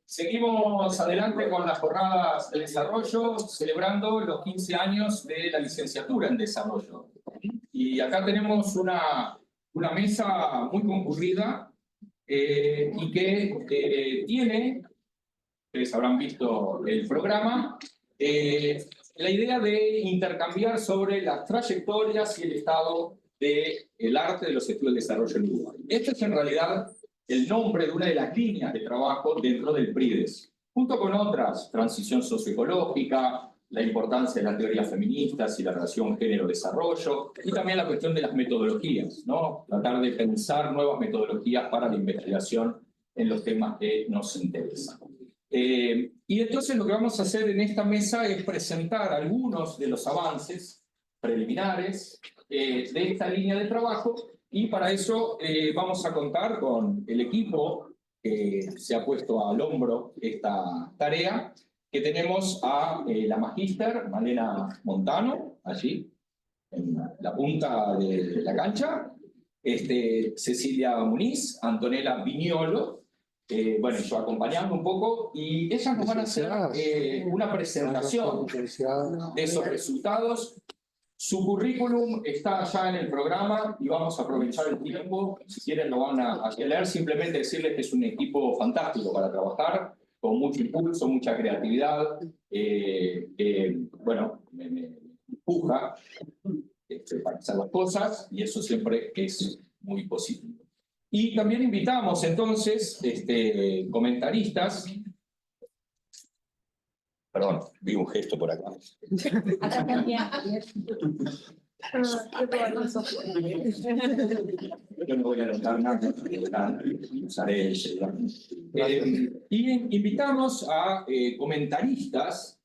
Seguimos adelante con las jornadas de desarrollo, celebrando los 15 años de la licenciatura en desarrollo. Y acá tenemos una mesa muy concurrida y que tiene, ustedes habrán visto el programa, la idea de intercambiar sobre las trayectorias y el estado del arte de los estudios de desarrollo en Uruguay. Este es en realidad el nombre de una de las líneas de trabajo dentro del PRIDES, junto con otras: transición socioecológica, la importancia de las teorías feministas y la relación género-desarrollo, y también la cuestión de las metodologías, ¿no? Tratar de pensar nuevas metodologías para la investigación en los temas que nos interesan. Y entonces lo que vamos a hacer en esta mesa es presentar algunos de los avances preliminares de esta línea de trabajo, y para eso vamos a contar con el equipo que se ha puesto al hombro esta tarea, que tenemos a la magíster Malena Montano, allí, en la punta de la cancha, Cecilia Muniz, Antonella Viñolo, bueno, yo acompañando un poco, y ellas nos van a hacer una presentación de esos resultados. Su currículum está ya en el programa y vamos a aprovechar el tiempo. Si quieren lo van a leer. Simplemente decirles que es un equipo fantástico para trabajar, con mucho impulso, mucha creatividad, bueno, me empuja para hacer las cosas, y eso siempre es muy positivo. Y también invitamos entonces comentaristas. Perdón, vi un gesto por acá. Acá también. Yo no voy a anotar nada, usaré el celular. Y invitamos a comentaristas,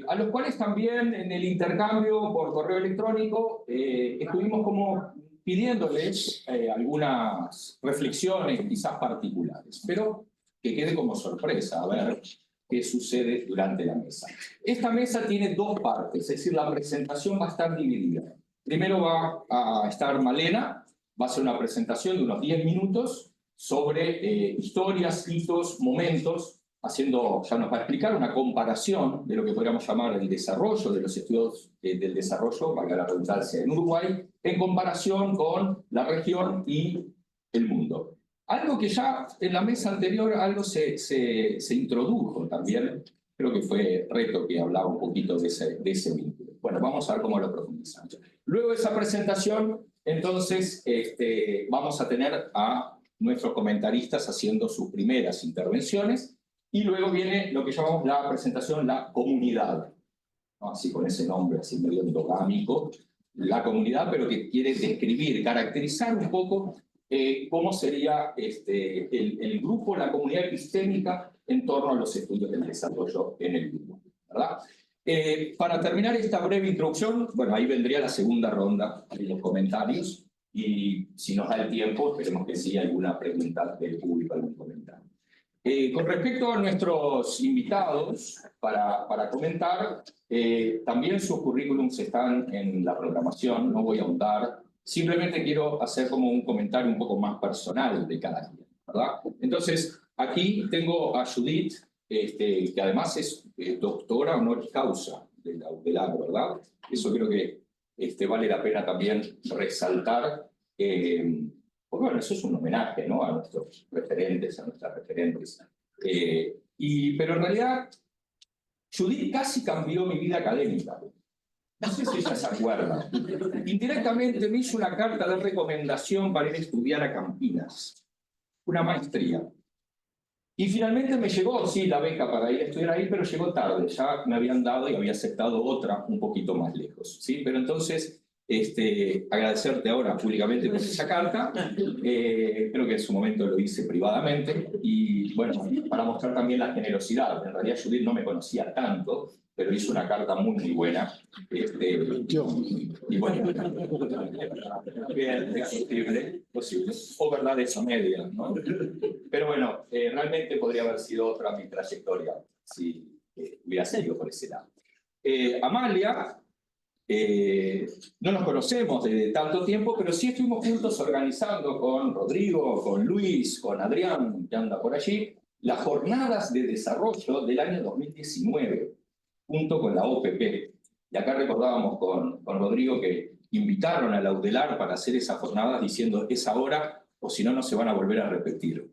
a los cuales también en el intercambio por correo electrónico estuvimos como pidiéndoles algunas reflexiones quizás particulares, pero que quede como sorpresa, a ver qué sucede durante la mesa. Esta mesa tiene dos partes, es decir, la presentación va a estar dividida. Primero va a estar Malena, va a hacer una presentación de unos 10 minutos sobre historias, hitos, momentos, haciendo, ya nos va a explicar una comparación de lo que podríamos llamar el desarrollo de los estudios del desarrollo, valga la redundancia, en Uruguay, en comparación con la región y el mundo. Algo que ya en la mesa anterior algo se introdujo también, creo que fue Reto que hablaba un poquito de ese vínculo. Bueno, vamos a ver cómo lo profundizamos. Luego de esa presentación, entonces, vamos a tener a nuestros comentaristas haciendo sus primeras intervenciones, y luego viene lo que llamamos la presentación, la comunidad, ¿no? Así con ese nombre, así medio endogámico, la comunidad, pero que quiere describir, caracterizar un poco cómo sería el grupo, la comunidad epistémica en torno a los estudios del desarrollo en el mundo, ¿verdad? Para terminar esta breve introducción, bueno, ahí vendría la segunda ronda de los comentarios, y si nos da el tiempo, esperemos que sí, alguna pregunta del público, algún comentario. Con respecto a nuestros invitados, para comentar, también sus currículums están en la programación, no voy a ahondar. Simplemente quiero hacer como un comentario un poco más personal de cada quien, ¿verdad? Entonces, aquí tengo a Judith, que además es doctora honoris causa de la UDELAC, ¿verdad? Eso creo que vale la pena también resaltar. Pues bueno, eso es un homenaje, ¿no? A nuestros referentes, a nuestras referentes. Pero en realidad, Judith casi cambió mi vida académica. No sé si ella se acuerda. Indirectamente me hizo una carta de recomendación para ir a estudiar a Campinas, una maestría. Y finalmente me llegó, sí, la beca para ir a estudiar ahí, pero llegó tarde. Ya me habían dado y había aceptado otra un poquito más lejos, ¿sí? Pero entonces, agradecerte ahora públicamente por esa carta. Creo que en su momento lo hice privadamente. Y bueno, para mostrar también la generosidad. En realidad Judith no me conocía tanto, pero hizo una carta muy, muy buena. Y bueno, bien, posible. O verdades a medias, ¿no? Pero bueno, realmente podría haber sido otra mi trayectoria si hubiera seguido por ese lado. Amalia, no nos conocemos desde tanto tiempo, pero sí estuvimos juntos organizando con Rodrigo, con Luis, con Adrián, que anda por allí, las jornadas de desarrollo del año 2019, junto con la OPP. Y acá recordábamos con Rodrigo que invitaron a la UDELAR para hacer esas jornadas diciendo es ahora o si no, no se van a volver a repetir.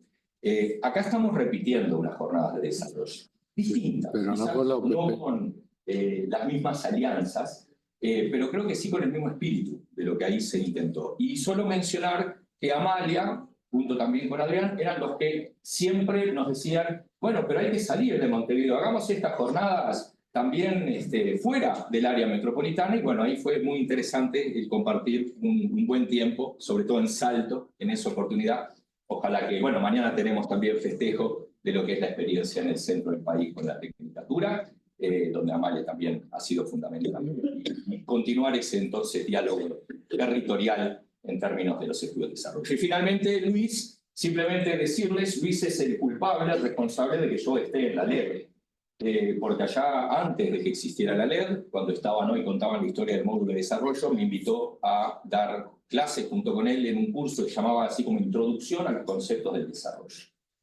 Acá estamos repitiendo unas jornadas de desarrollo distintas, pero quizás no con las mismas alianzas, pero creo que sí con el mismo espíritu de lo que ahí se intentó. Y solo mencionar que Amalia, junto también con Adrián, eran los que siempre nos decían, bueno, pero hay que salir de Montevideo, hagamos estas jornadas también fuera del área metropolitana, y bueno, ahí fue muy interesante el compartir un buen tiempo, sobre todo en Salto, en esa oportunidad. Ojalá que, bueno, mañana tenemos también festejo de lo que es la experiencia en el centro del país con la Tecnicatura, donde Amalia también ha sido fundamental. Y continuar ese entonces diálogo territorial en términos de los estudios de desarrollo. Y finalmente, Luis, simplemente decirles, Luis es el culpable, el responsable de que yo esté en la LED. Porque allá antes de que existiera la LED, cuando estaban hoy contaban la historia del módulo de desarrollo, me invitó a dar clases junto con él en un curso que se llamaba así como Introducción a los conceptos del desarrollo.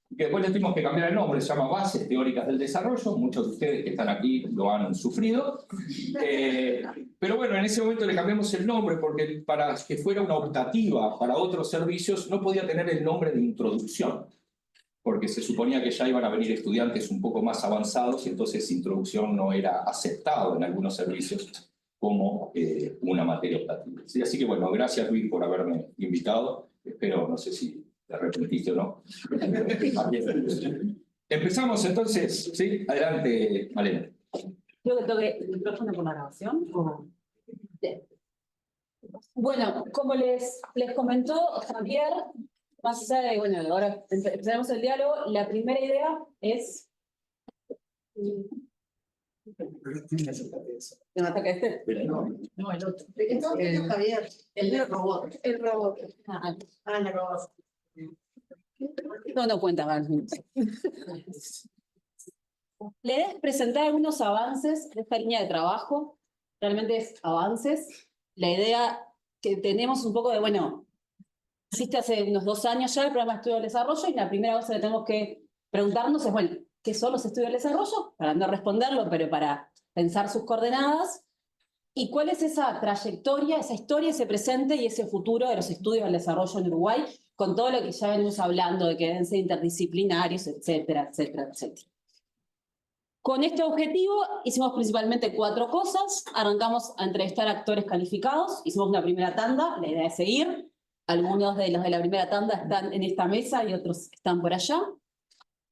Y que después le tuvimos que cambiar el nombre, se llama Bases Teóricas del Desarrollo, muchos de ustedes que están aquí lo han sufrido. Pero bueno, en ese momento le cambiamos el nombre porque para que fuera una optativa para otros servicios no podía tener el nombre de Introducción, porque se suponía que ya iban a venir estudiantes un poco más avanzados y entonces introducción no era aceptado en algunos servicios como una materia optativa. ¿Sí? Así que bueno, gracias Luis por haberme invitado. Espero, no sé si te arrepentiste o no. Empezamos entonces, ¿sí? Adelante, Malena. ¿Creo que toque el micrófono con la grabación? ¿O? Bueno, como les comentó Javier, más allá de, bueno, ahora empezaremos el diálogo, la primera idea es... ¿Me ataca este? No, el otro. Entonces, Javier, el robot. El robot. El robot. No cuenta más. La idea es presentar algunos avances de esta línea de trabajo. Realmente es avances. La idea que tenemos un poco de, bueno, existe hace unos 2 años ya el programa de estudio del desarrollo y la primera cosa que tenemos que preguntarnos es, bueno, ¿qué son los estudios del desarrollo? Para no responderlo, pero para pensar sus coordenadas. ¿Y cuál es esa trayectoria, esa historia, ese presente y ese futuro de los estudios del desarrollo en Uruguay, con todo lo que ya venimos hablando de que deben ser interdisciplinarios, etcétera, etcétera, etcétera? Con este objetivo hicimos principalmente 4 cosas. Arrancamos a entrevistar actores calificados, hicimos una primera tanda, la idea es seguir. Algunos de los de la primera tanda están en esta mesa y otros están por allá.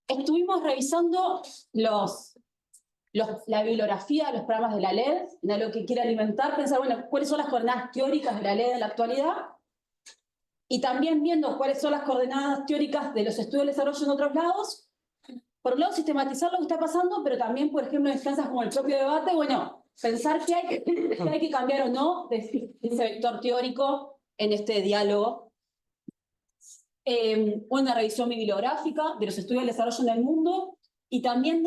Estuvimos revisando la bibliografía de los programas de la LED, de lo que quiere alimentar, pensar, bueno, cuáles son las coordenadas teóricas de la LED en la actualidad, y también viendo cuáles son las coordenadas teóricas de los estudios de desarrollo en otros lados. Por un lado, sistematizar lo que está pasando, pero también, por ejemplo, en instancias como el propio debate, bueno, pensar que hay que cambiar o no de ese vector teórico en este diálogo. Una revisión bibliográfica de los estudios del desarrollo en el mundo y también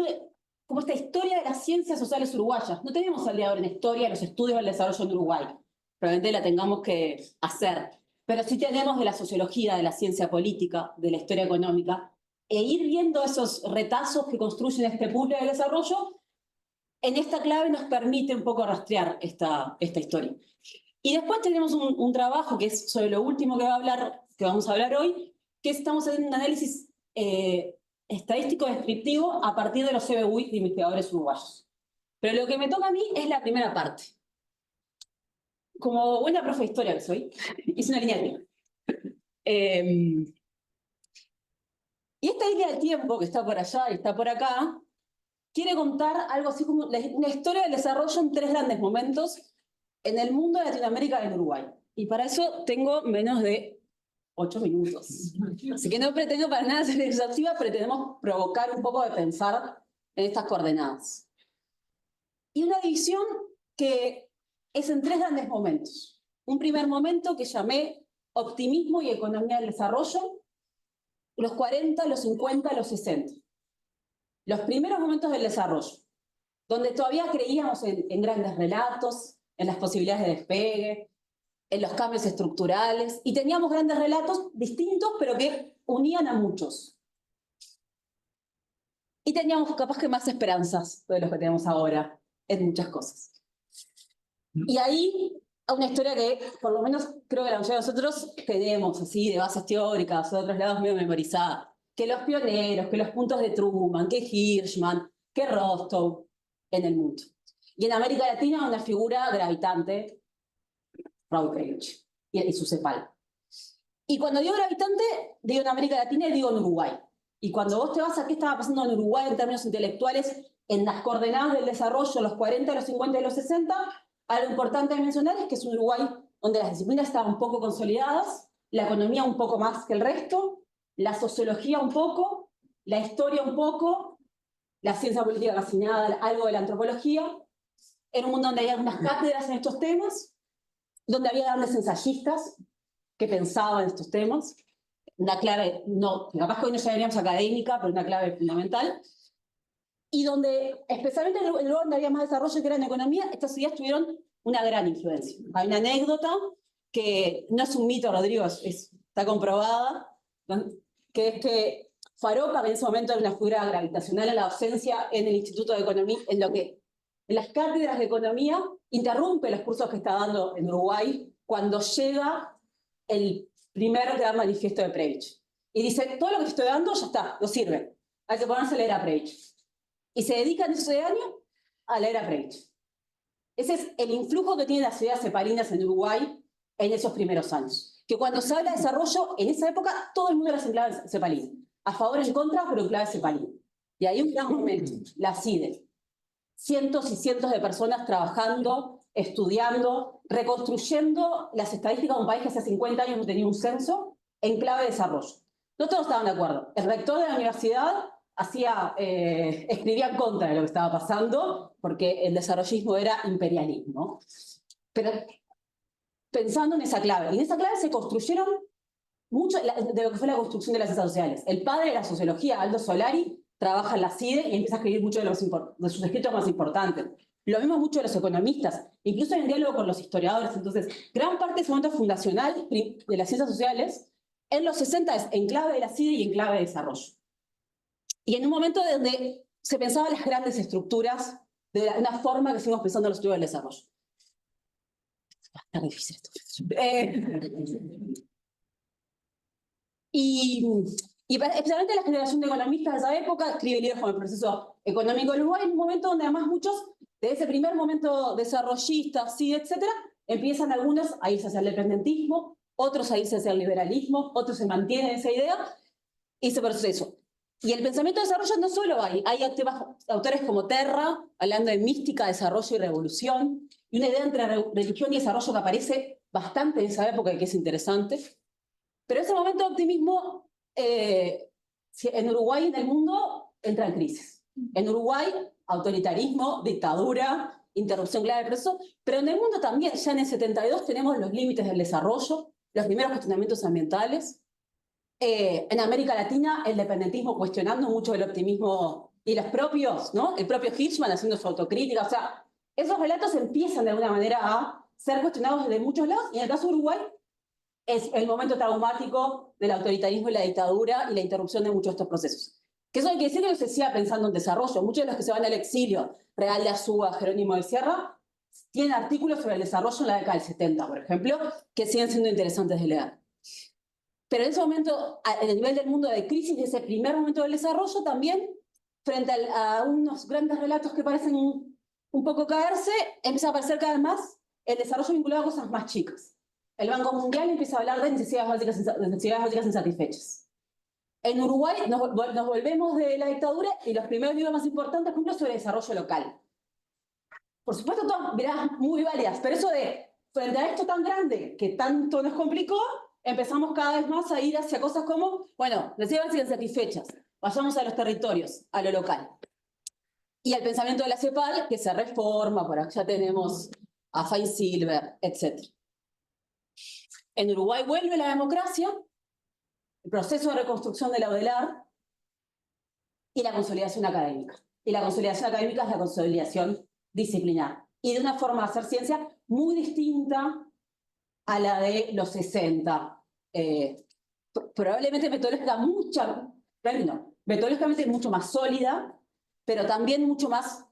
como esta historia de las ciencias sociales uruguayas. No tenemos al día de hoy una historia de los estudios del desarrollo en Uruguay. Probablemente la tengamos que hacer. Pero sí tenemos de la sociología, de la ciencia política, de la historia económica, e ir viendo esos retazos que construyen este puzzle del desarrollo. En esta clave nos permite un poco rastrear esta historia. Y después tenemos un trabajo que es sobre lo último que vamos a hablar hoy, que estamos haciendo un análisis estadístico descriptivo a partir de los CBUI de investigadores uruguayos. Pero lo que me toca a mí es la primera parte. Como buena profe de historia que soy, hice una línea de tiempo. Y esta línea de tiempo que está por allá y está por acá, quiere contar algo así como una historia del desarrollo en 3 grandes momentos en el mundo de Latinoamérica y en Uruguay. Y para eso tengo menos de 8 minutos. Así que no pretendo para nada ser exhaustiva, pretendemos provocar un poco de pensar en estas coordenadas. Y una división que es en 3 grandes momentos. Un primer momento que llamé optimismo y economía del desarrollo, los 40, los 50, los 60. Los primeros momentos del desarrollo, donde todavía creíamos en grandes relatos, en las posibilidades de despegue, en los cambios estructurales, y teníamos grandes relatos distintos, pero que unían a muchos. Y teníamos capaz que más esperanzas de lo que tenemos ahora en muchas cosas. Y ahí una historia que por lo menos creo que la mayoría de nosotros tenemos así de bases teóricas o de otros lados medio memorizada. Que los pioneros, que los puntos de Truman, que Hirschman, que Rostow en el mundo. Y en América Latina una figura gravitante, Raúl Prebisch y su CEPAL. Y cuando digo gravitante, digo en América Latina y digo en Uruguay. Y cuando vos te vas a qué estaba pasando en Uruguay en términos intelectuales, en las coordenadas del desarrollo, los 40, los 50 y los 60, algo importante de mencionar es que es un Uruguay donde las disciplinas estaban un poco consolidadas, la economía un poco más que el resto, la sociología un poco, la historia un poco, la ciencia política casi nada, algo de la antropología. Era un mundo donde había unas cátedras en estos temas, donde había grandes ensayistas que pensaban en estos temas. Una clave, no, capaz que hoy no llamaríamos académica, pero una clave fundamental. Y donde, especialmente en el lugar donde había más desarrollo, que era en economía, estas ideas tuvieron una gran influencia. Hay una anécdota que no es un mito, Rodrigo, está comprobada, ¿no? Que es que Faroca en ese momento era una figura gravitacional en la docencia en el Instituto de Economía, en las cátedras de economía, interrumpe los cursos que está dando en Uruguay cuando llega el primer gran manifiesto de Prebisch. Y dice, todo lo que estoy dando ya está, no sirve. Hay que ponerse a leer a Prebisch. Y se dedican ese año a leer a Prebisch. Ese es el influjo que tienen las ideas cepalinas en Uruguay en esos primeros años. Que cuando se habla de desarrollo, en esa época todo el mundo era en clave cepalina. A favor o en contra, pero en clave cepalina. Y ahí un gran momento, la CIDE. Cientos y cientos de personas trabajando, estudiando, reconstruyendo las estadísticas de un país que hace 50 años no tenía un censo en clave de desarrollo. No todos estaban de acuerdo. El rector de la universidad escribía en contra de lo que estaba pasando, porque el desarrollismo era imperialismo. Pero pensando en esa clave, y en esa clave se construyeron mucho de lo que fue la construcción de las ciencias sociales. El padre de la sociología, Aldo Solari, trabaja en la CIDE y empieza a escribir muchos de sus escritos más importantes. Lo mismo mucho de los economistas, incluso en diálogo con los historiadores. Entonces, gran parte de ese momento fundacional de las ciencias sociales, en los 60 es en clave de la CIDE y en clave de desarrollo. Y en un momento donde se pensaban las grandes estructuras de una forma que seguimos pensando en los estudios del desarrollo. Va a estar difícil esto. Especialmente la generación de economistas de esa época escribe libros como El proceso económico del Uruguay, en un momento donde además muchos de ese primer momento desarrollistas, sí, etcétera, empiezan algunos a irse hacia el dependentismo, otros a irse hacia el liberalismo, otros se mantienen esa idea, y ese proceso. Y el pensamiento de desarrollo no solo hay autores como Terra, hablando de mística, desarrollo y revolución, y una idea entre religión y desarrollo que aparece bastante en esa época y que es interesante. Pero ese momento de optimismo en Uruguay y en el mundo entra en crisis. En Uruguay, autoritarismo, dictadura, interrupción clave del proceso, pero en el mundo también, ya en el 72 tenemos los límites del desarrollo, los primeros cuestionamientos ambientales. En América Latina, el dependentismo cuestionando mucho el optimismo y los propios, ¿no? El propio Hirschman haciendo su autocrítica. O sea, esos relatos empiezan de alguna manera a ser cuestionados desde muchos lados, y en el caso de Uruguay, es el momento traumático del autoritarismo y la dictadura y la interrupción de muchos de estos procesos. Que eso hay que decir que no se siga pensando en desarrollo. Muchos de los que se van al exilio, Real de Azúa, Jerónimo de Sierra, tienen artículos sobre el desarrollo en la década del 70, por ejemplo, que siguen siendo interesantes de leer. Pero en ese momento, en el nivel del mundo de crisis, de ese primer momento del desarrollo, también, frente a unos grandes relatos que parecen un poco caerse, empieza a aparecer cada vez más el desarrollo vinculado a cosas más chicas. El Banco Mundial empieza a hablar de necesidades básicas insatisfechas. En Uruguay nos volvemos de la dictadura y los primeros libros más importantes, por ejemplo, sobre desarrollo local. Por supuesto, todas miradas muy válidas, pero eso de, frente a esto tan grande, que tanto nos complicó, empezamos cada vez más a ir hacia cosas como, bueno, necesidades básicas insatisfechas, vayamos a los territorios, a lo local. Y el pensamiento de la CEPAL, que se reforma, por acá ya tenemos a Feinsilver, etc. En Uruguay vuelve la democracia, el proceso de reconstrucción de la UDELAR y la consolidación académica. Y la consolidación académica es la consolidación disciplinar. Y de una forma de hacer ciencia muy distinta a la de los 60. Probablemente metodológica metodológicamente mucho más sólida, pero también mucho más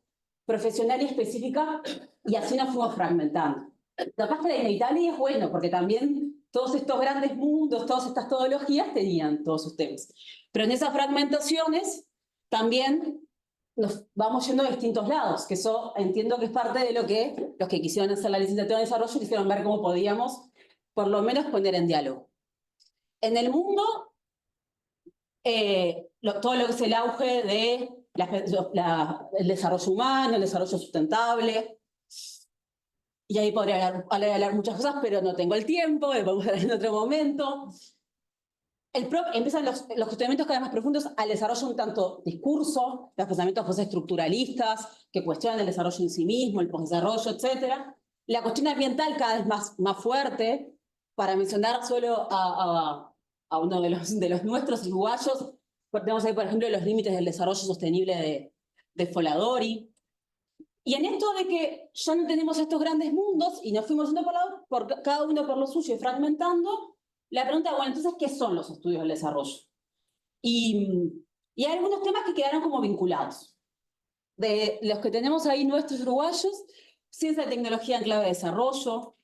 profesional y específica, y así nos fuimos fragmentando. Capaz que la inevitable es bueno, porque también todos estos grandes mundos, todas estas metodologías tenían todos sus temas. Pero en esas fragmentaciones también nos vamos yendo a distintos lados, que eso entiendo que es parte de lo que los que quisieron hacer la licenciatura en desarrollo quisieron ver cómo podíamos, por lo menos, poner en diálogo. En el mundo, todo lo que es el auge de el desarrollo humano, el desarrollo sustentable, y ahí podría hablar muchas cosas, pero no tengo el tiempo, lo podemos hablar en otro momento. Empiezan los cuestionamientos cada vez más profundos al desarrollo un tanto discurso, los pensamientos postestructuralistas que cuestionan el desarrollo en sí mismo, el posdesarrollo, etc. La cuestión ambiental cada vez más fuerte, para mencionar solo a uno de los nuestros uruguayos, tenemos ahí, por ejemplo, los límites del desarrollo sostenible de Foladori. Y en esto de que ya no tenemos estos grandes mundos y nos fuimos yendo cada uno por lo suyo y fragmentando, la pregunta, bueno, entonces, ¿qué son los estudios del desarrollo? Y hay algunos temas que quedaron como vinculados. De los que tenemos ahí nuestros uruguayos, ciencia y tecnología en clave de desarrollo,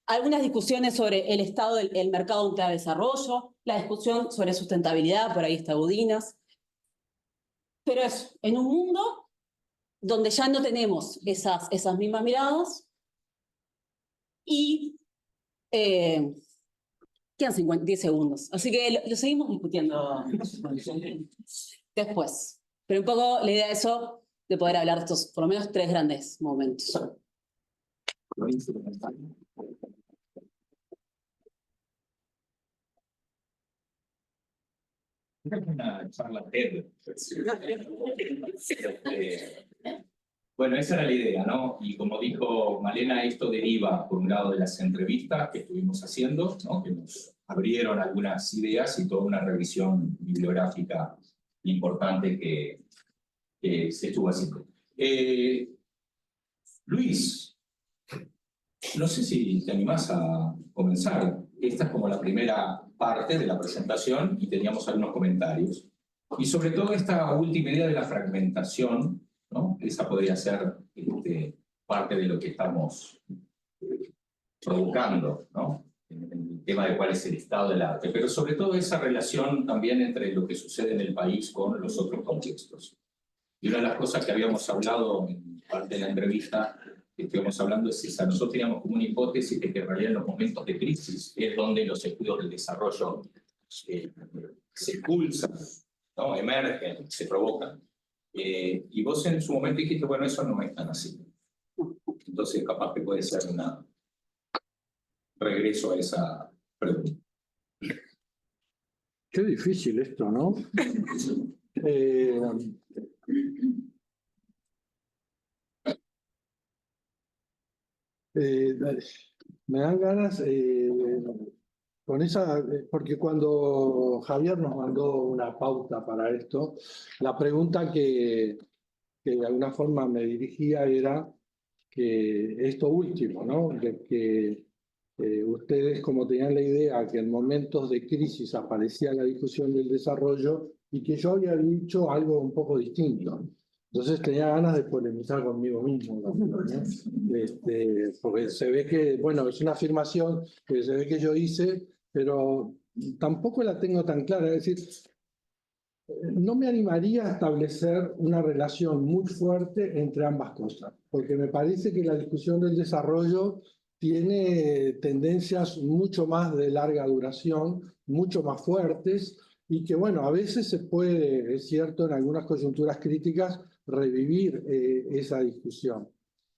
algunas discusiones sobre el estado del mercado en clave de desarrollo, la discusión sobre sustentabilidad, por ahí está Udinas. Pero eso, en un mundo donde ya no tenemos esas mismas miradas y quedan 10 segundos, así que lo seguimos discutiendo después. Pero un poco la idea de eso, de poder hablar de estos, por lo menos, 3 grandes momentos. Una charla TED. Bueno, esa era la idea, ¿no? Y como dijo Malena, esto deriva, por un lado, de las entrevistas que estuvimos haciendo, ¿no? Que nos abrieron algunas ideas y toda una revisión bibliográfica importante que se estuvo haciendo. Luis, no sé si te animás a comenzar. Esta es como la primera parte de la presentación y teníamos algunos comentarios. Y sobre todo esta última idea de la fragmentación, ¿no? Esa podría ser parte de lo que estamos provocando, ¿no? En el tema de cuál es el estado del arte, pero sobre todo esa relación también entre lo que sucede en el país con los otros contextos. Y una de las cosas que habíamos hablado en parte de la entrevista que estuvimos hablando es esa. Nosotros teníamos como una hipótesis de que en realidad en los momentos de crisis es donde los estudios del desarrollo se impulsan, ¿no? Emergen, se provocan. Y vos en su momento dijiste, bueno, eso no es tan así. Entonces capaz que puede ser un regreso a esa pregunta. Qué difícil esto, ¿no? Me dan ganas con esa, porque cuando Javier nos mandó una pauta para esto, la pregunta que de alguna forma me dirigía era que esto último, ¿no? De que ustedes, como tenían la idea que en momentos de crisis aparecía la discusión del desarrollo y que yo había dicho algo un poco distinto. Entonces tenía ganas de polemizar conmigo mismo, ¿no? Porque se ve que, bueno, es una afirmación que se ve que yo hice, pero tampoco la tengo tan clara. Es decir, no me animaría a establecer una relación muy fuerte entre ambas cosas, porque me parece que la discusión del desarrollo tiene tendencias mucho más de larga duración, mucho más fuertes, y que, bueno, a veces se puede, es cierto, en algunas coyunturas críticas, revivir esa discusión.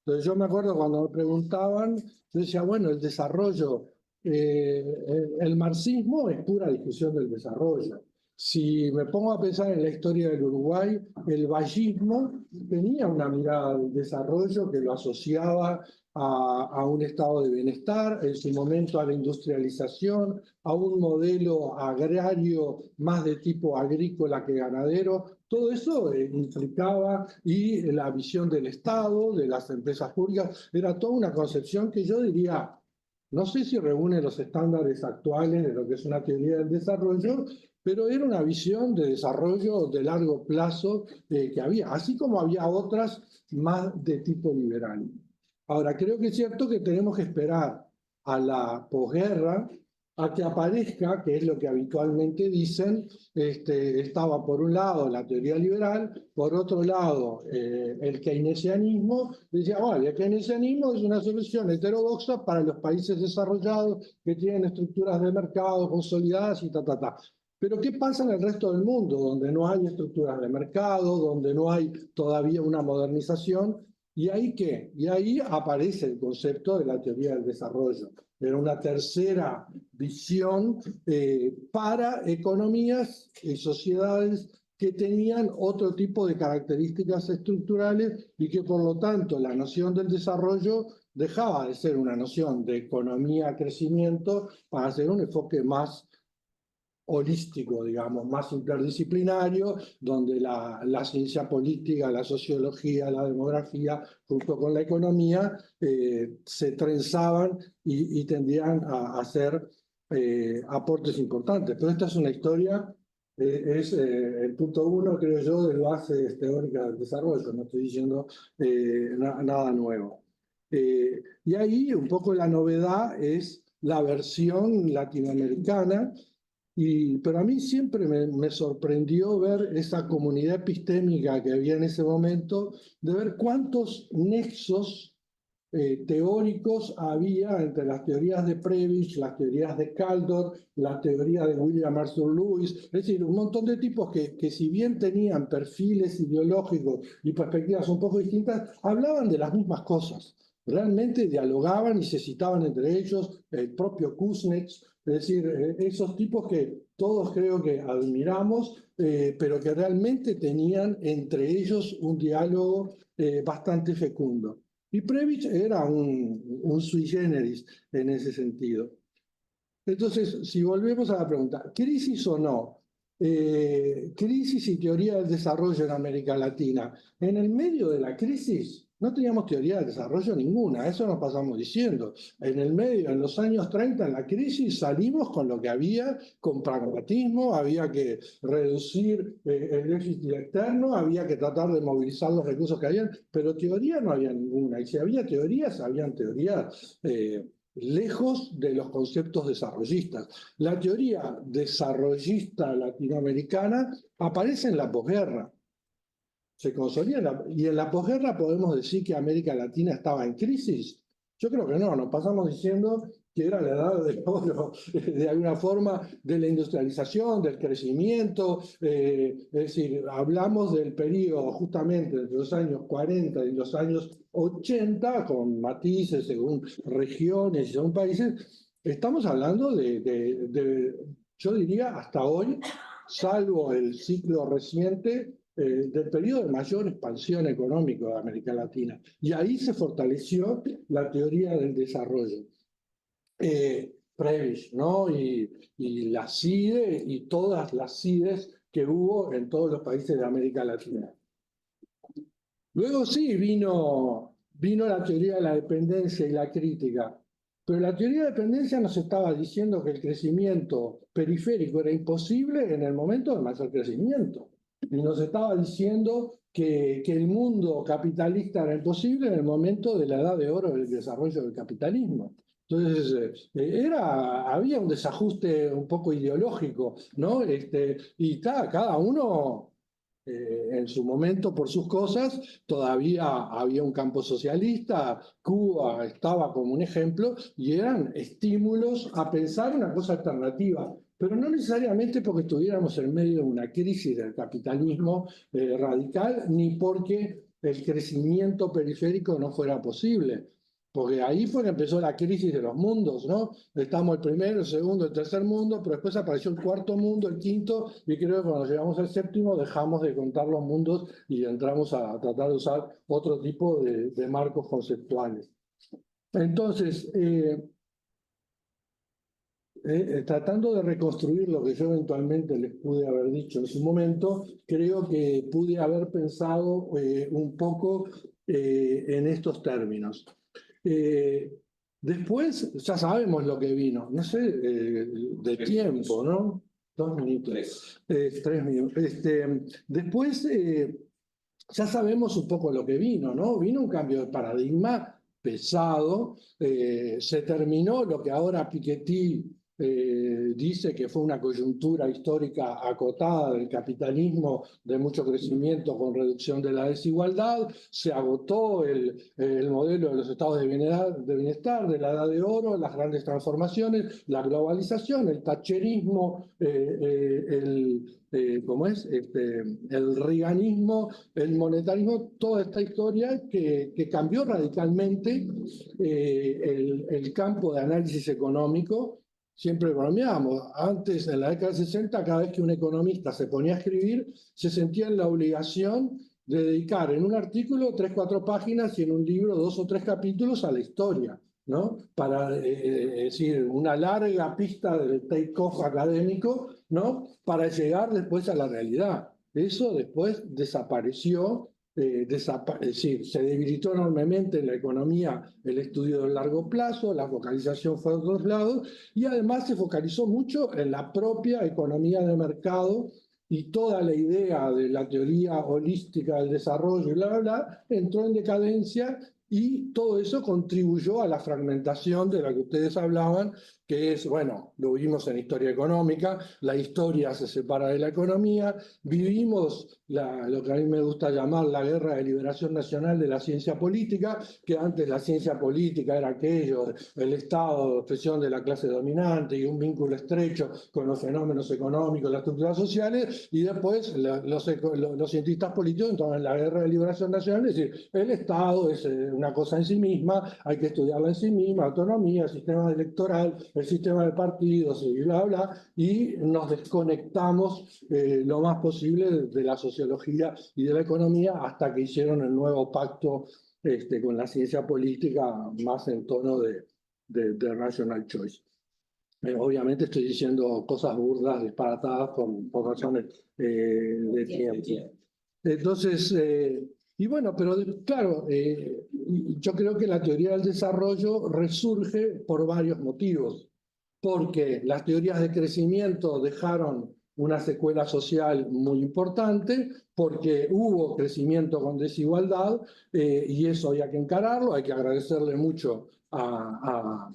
Entonces yo me acuerdo cuando me preguntaban, yo decía, bueno, el desarrollo, el marxismo es pura discusión del desarrollo. Si me pongo a pensar en la historia del Uruguay, el vallismo tenía una mirada del desarrollo que lo asociaba a un estado de bienestar, en su momento a la industrialización, a un modelo agrario más de tipo agrícola que ganadero. Todo eso implicaba, y la visión del Estado, de las empresas públicas, era toda una concepción que yo diría, no sé si reúne los estándares actuales de lo que es una teoría del desarrollo, pero era una visión de desarrollo de largo plazo que había, así como había otras más de tipo liberal. Ahora, creo que es cierto que tenemos que esperar a la posguerra a que aparezca, que es lo que habitualmente dicen, estaba por un lado la teoría liberal, por otro lado el keynesianismo. Decía, vale, el keynesianismo es una solución heterodoxa para los países desarrollados que tienen estructuras de mercado consolidadas y ta. Pero ¿qué pasa en el resto del mundo, donde no hay estructuras de mercado, donde no hay todavía una modernización? ¿Y ahí qué? Y ahí aparece el concepto de la teoría del desarrollo. Era una tercera visión para economías y sociedades que tenían otro tipo de características estructurales y que por lo tanto la noción del desarrollo dejaba de ser una noción de economía-crecimiento para ser un enfoque más holístico, digamos, más interdisciplinario, donde la ciencia política, la sociología, la demografía, junto con la economía, se trenzaban y tendían a hacer aportes importantes. Pero esta es una historia, es el punto 1, creo yo, de bases teóricas del desarrollo, no estoy diciendo nada nuevo. Y ahí un poco la novedad es la versión latinoamericana. Pero a mí siempre me sorprendió ver esa comunidad epistémica que había en ese momento, de ver cuántos nexos teóricos había entre las teorías de Prebisch, las teorías de Kaldor, la teoría de William Arthur Lewis, es decir, un montón de tipos que si bien tenían perfiles ideológicos y perspectivas un poco distintas, hablaban de las mismas cosas. Realmente dialogaban y se citaban entre ellos, el propio Kuznets, es decir, esos tipos que todos creo que admiramos, pero que realmente tenían entre ellos un diálogo bastante fecundo. Y Prebisch era un sui generis en ese sentido. Entonces, si volvemos a la pregunta, ¿crisis o no? Crisis y teoría del desarrollo en América Latina. En el medio de la crisis no teníamos teoría del desarrollo ninguna, eso nos pasamos diciendo. En el medio, en los años 30, en la crisis, salimos con lo que había, con pragmatismo, había que reducir el déficit externo, había que tratar de movilizar los recursos que habían, pero teoría no había ninguna. Y si había teorías, habían teorías lejos de los conceptos desarrollistas. La teoría desarrollista latinoamericana aparece en la posguerra, se consolida, y en la posguerra podemos decir que América Latina estaba en crisis. Yo creo que no, nos pasamos diciendo que era la edad del oro, de alguna forma, de la industrialización, del crecimiento, es decir, hablamos del periodo justamente entre los años 40 y los años 80, con matices según regiones y según países. Estamos hablando yo diría hasta hoy, salvo el ciclo reciente, del periodo de mayor expansión económica de América Latina. Y ahí se fortaleció la teoría del desarrollo. Prebisch, ¿no? Y la CIDE y todas las CIDES que hubo en todos los países de América Latina. Luego sí vino la teoría de la dependencia y la crítica, pero la teoría de dependencia nos estaba diciendo que el crecimiento periférico era imposible en el momento del mayor crecimiento. Y nos estaba diciendo que el mundo capitalista era imposible en el momento de la edad de oro del desarrollo del capitalismo. Entonces, había un desajuste un poco ideológico, ¿no? Y cada uno en su momento por sus cosas, todavía había un campo socialista, Cuba estaba como un ejemplo, y eran estímulos a pensar una cosa alternativa, pero no necesariamente porque estuviéramos en medio de una crisis del capitalismo radical, ni porque el crecimiento periférico no fuera posible. Porque ahí fue que empezó la crisis de los mundos, ¿no? Estamos el primero, el segundo, el tercer mundo, pero después apareció el cuarto mundo, el quinto, y creo que cuando llegamos al séptimo dejamos de contar los mundos y entramos a tratar de usar otro tipo de marcos conceptuales. Entonces, tratando de reconstruir lo que yo eventualmente les pude haber dicho en su momento, creo que pude haber pensado un poco en estos términos. Después ya sabemos lo que vino, no sé, de tiempo, ¿no? 2 minutos. 3 minutos. Después, ya sabemos un poco lo que vino, ¿no? Vino un cambio de paradigma pesado, se terminó lo que ahora Piketty dice que fue una coyuntura histórica acotada del capitalismo de mucho crecimiento con reducción de la desigualdad, se agotó el modelo de los estados de bienestar, de la edad de oro, las grandes transformaciones, la globalización, el thatcherismo, el reaganismo, el monetarismo, toda esta historia que cambió radicalmente el campo de análisis económico. Siempre bromeamos. Antes, en la década de 60, cada vez que un economista se ponía a escribir, se sentía en la obligación de dedicar en un artículo 3 o 4 páginas y en un libro 2 o 3 capítulos a la historia, ¿no? Para decir, una larga pista del take-off académico, ¿no? Para llegar después a la realidad. Eso después desapareció. Es decir, se debilitó enormemente en la economía el estudio del largo plazo, la focalización fue a otros lados y además se focalizó mucho en la propia economía de mercado y toda la idea de la teoría holística del desarrollo y bla, bla, bla, entró en decadencia y todo eso contribuyó a la fragmentación de la que ustedes hablaban, que es, bueno, lo vimos en historia económica, la historia se separa de la economía, vivimos lo que a mí me gusta llamar la guerra de liberación nacional de la ciencia política, que antes la ciencia política era aquello, el Estado, expresión de la clase dominante y un vínculo estrecho con los fenómenos económicos, las estructuras sociales, y después los cientistas políticos entraron en la guerra de liberación nacional, es decir, el Estado es una cosa en sí misma, hay que estudiarla en sí misma, autonomía, sistema electoral, el sistema de partidos y bla, bla, y nos desconectamos lo más posible de la sociología y de la economía hasta que hicieron el nuevo pacto con la ciencia política más en tono de rational choice. Obviamente estoy diciendo cosas burdas, disparatadas por razones de tiempo. Entonces, y bueno, pero claro, yo creo que la teoría del desarrollo resurge por varios motivos. Porque las teorías de crecimiento dejaron una secuela social muy importante, porque hubo crecimiento con desigualdad, y eso había que encararlo, hay que agradecerle mucho a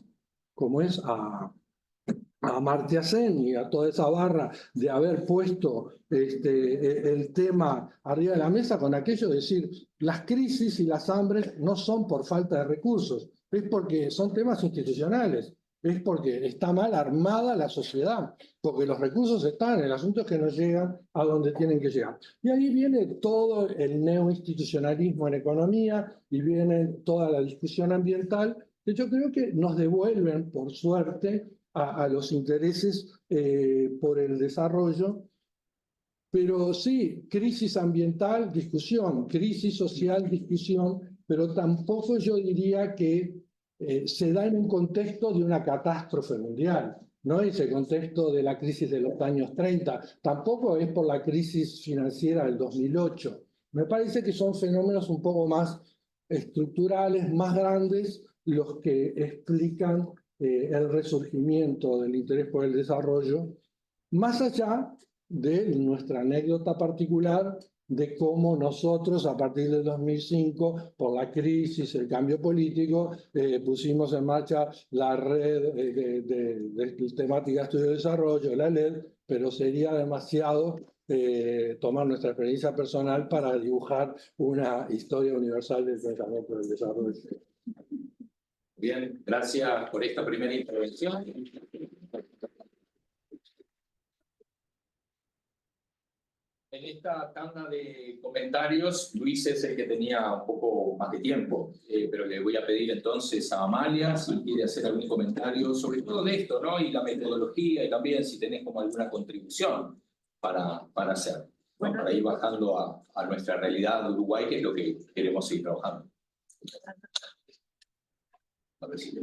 Amartya Sen y a toda esa barra de haber puesto el tema arriba de la mesa con aquello de decir, las crisis y las hambres no son por falta de recursos, es porque son temas institucionales. Es porque está mal armada la sociedad, porque los recursos están, el asunto es que no llegan a donde tienen que llegar. Y ahí viene todo el neoinstitucionalismo en economía y viene toda la discusión ambiental, que yo creo que nos devuelven, por suerte, a los intereses por el desarrollo. Pero sí, crisis ambiental, discusión, crisis social, discusión, pero tampoco yo diría que se da en un contexto de una catástrofe mundial, no es el contexto de la crisis de los años 30, tampoco es por la crisis financiera del 2008. Me parece que son fenómenos un poco más estructurales, más grandes, los que explican el resurgimiento del interés por el desarrollo, más allá de nuestra anécdota particular de cómo nosotros, a partir del 2005, por la crisis, el cambio político, pusimos en marcha la red de temática de estudio y desarrollo, la LED, pero sería demasiado tomar nuestra experiencia personal para dibujar una historia universal del pensamiento del desarrollo. Bien, gracias por esta primera intervención. En esta tanda de comentarios, Luis es el que tenía un poco más de tiempo, pero le voy a pedir entonces a Amalia si quiere hacer algún comentario sobre todo de esto, ¿no? Y la metodología, y también si tenés como alguna contribución para hacer, ¿no? Para ir bajando a nuestra realidad de Uruguay, que es lo que queremos seguir trabajando. A ver si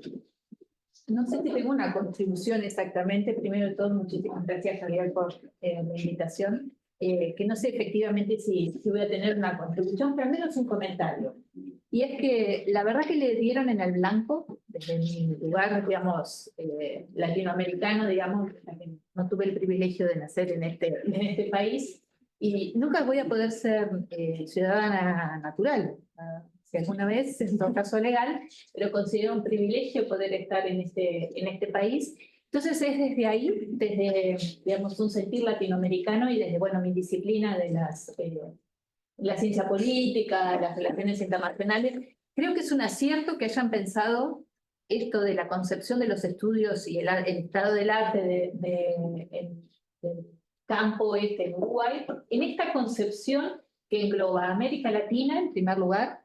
No sé si tengo una contribución exactamente. Primero de todo, muchísimas gracias, Javier, por la invitación. Que no sé efectivamente si voy a tener una contribución, pero al menos un comentario. Y es que la verdad que le dieron en el blanco, desde mi lugar, digamos, latinoamericano, digamos, no tuve el privilegio de nacer en este país y nunca voy a poder ser ciudadana natural. Si alguna vez, en todo caso legal, pero considero un privilegio poder estar en este país. Entonces es desde ahí, desde, digamos, un sentir latinoamericano y desde, bueno, mi disciplina de la ciencia política, las relaciones internacionales, creo que es un acierto que hayan pensado esto de la concepción de los estudios y el estado del arte del campo en Uruguay, en esta concepción que engloba a América Latina, en primer lugar,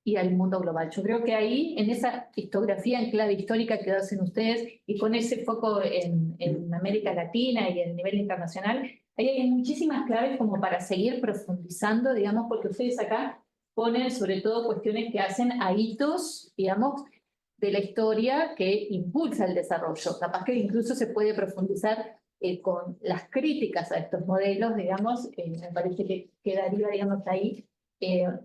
y al mundo global. Yo creo que ahí, en esa histografía en clave histórica que hacen ustedes, y con ese foco en América Latina y en el nivel internacional, ahí hay muchísimas claves como para seguir profundizando, digamos, porque ustedes acá ponen sobre todo cuestiones que hacen a hitos, digamos, de la historia que impulsa el desarrollo. Capaz que incluso se puede profundizar con las críticas a estos modelos, digamos, me parece que quedaría, digamos, ahí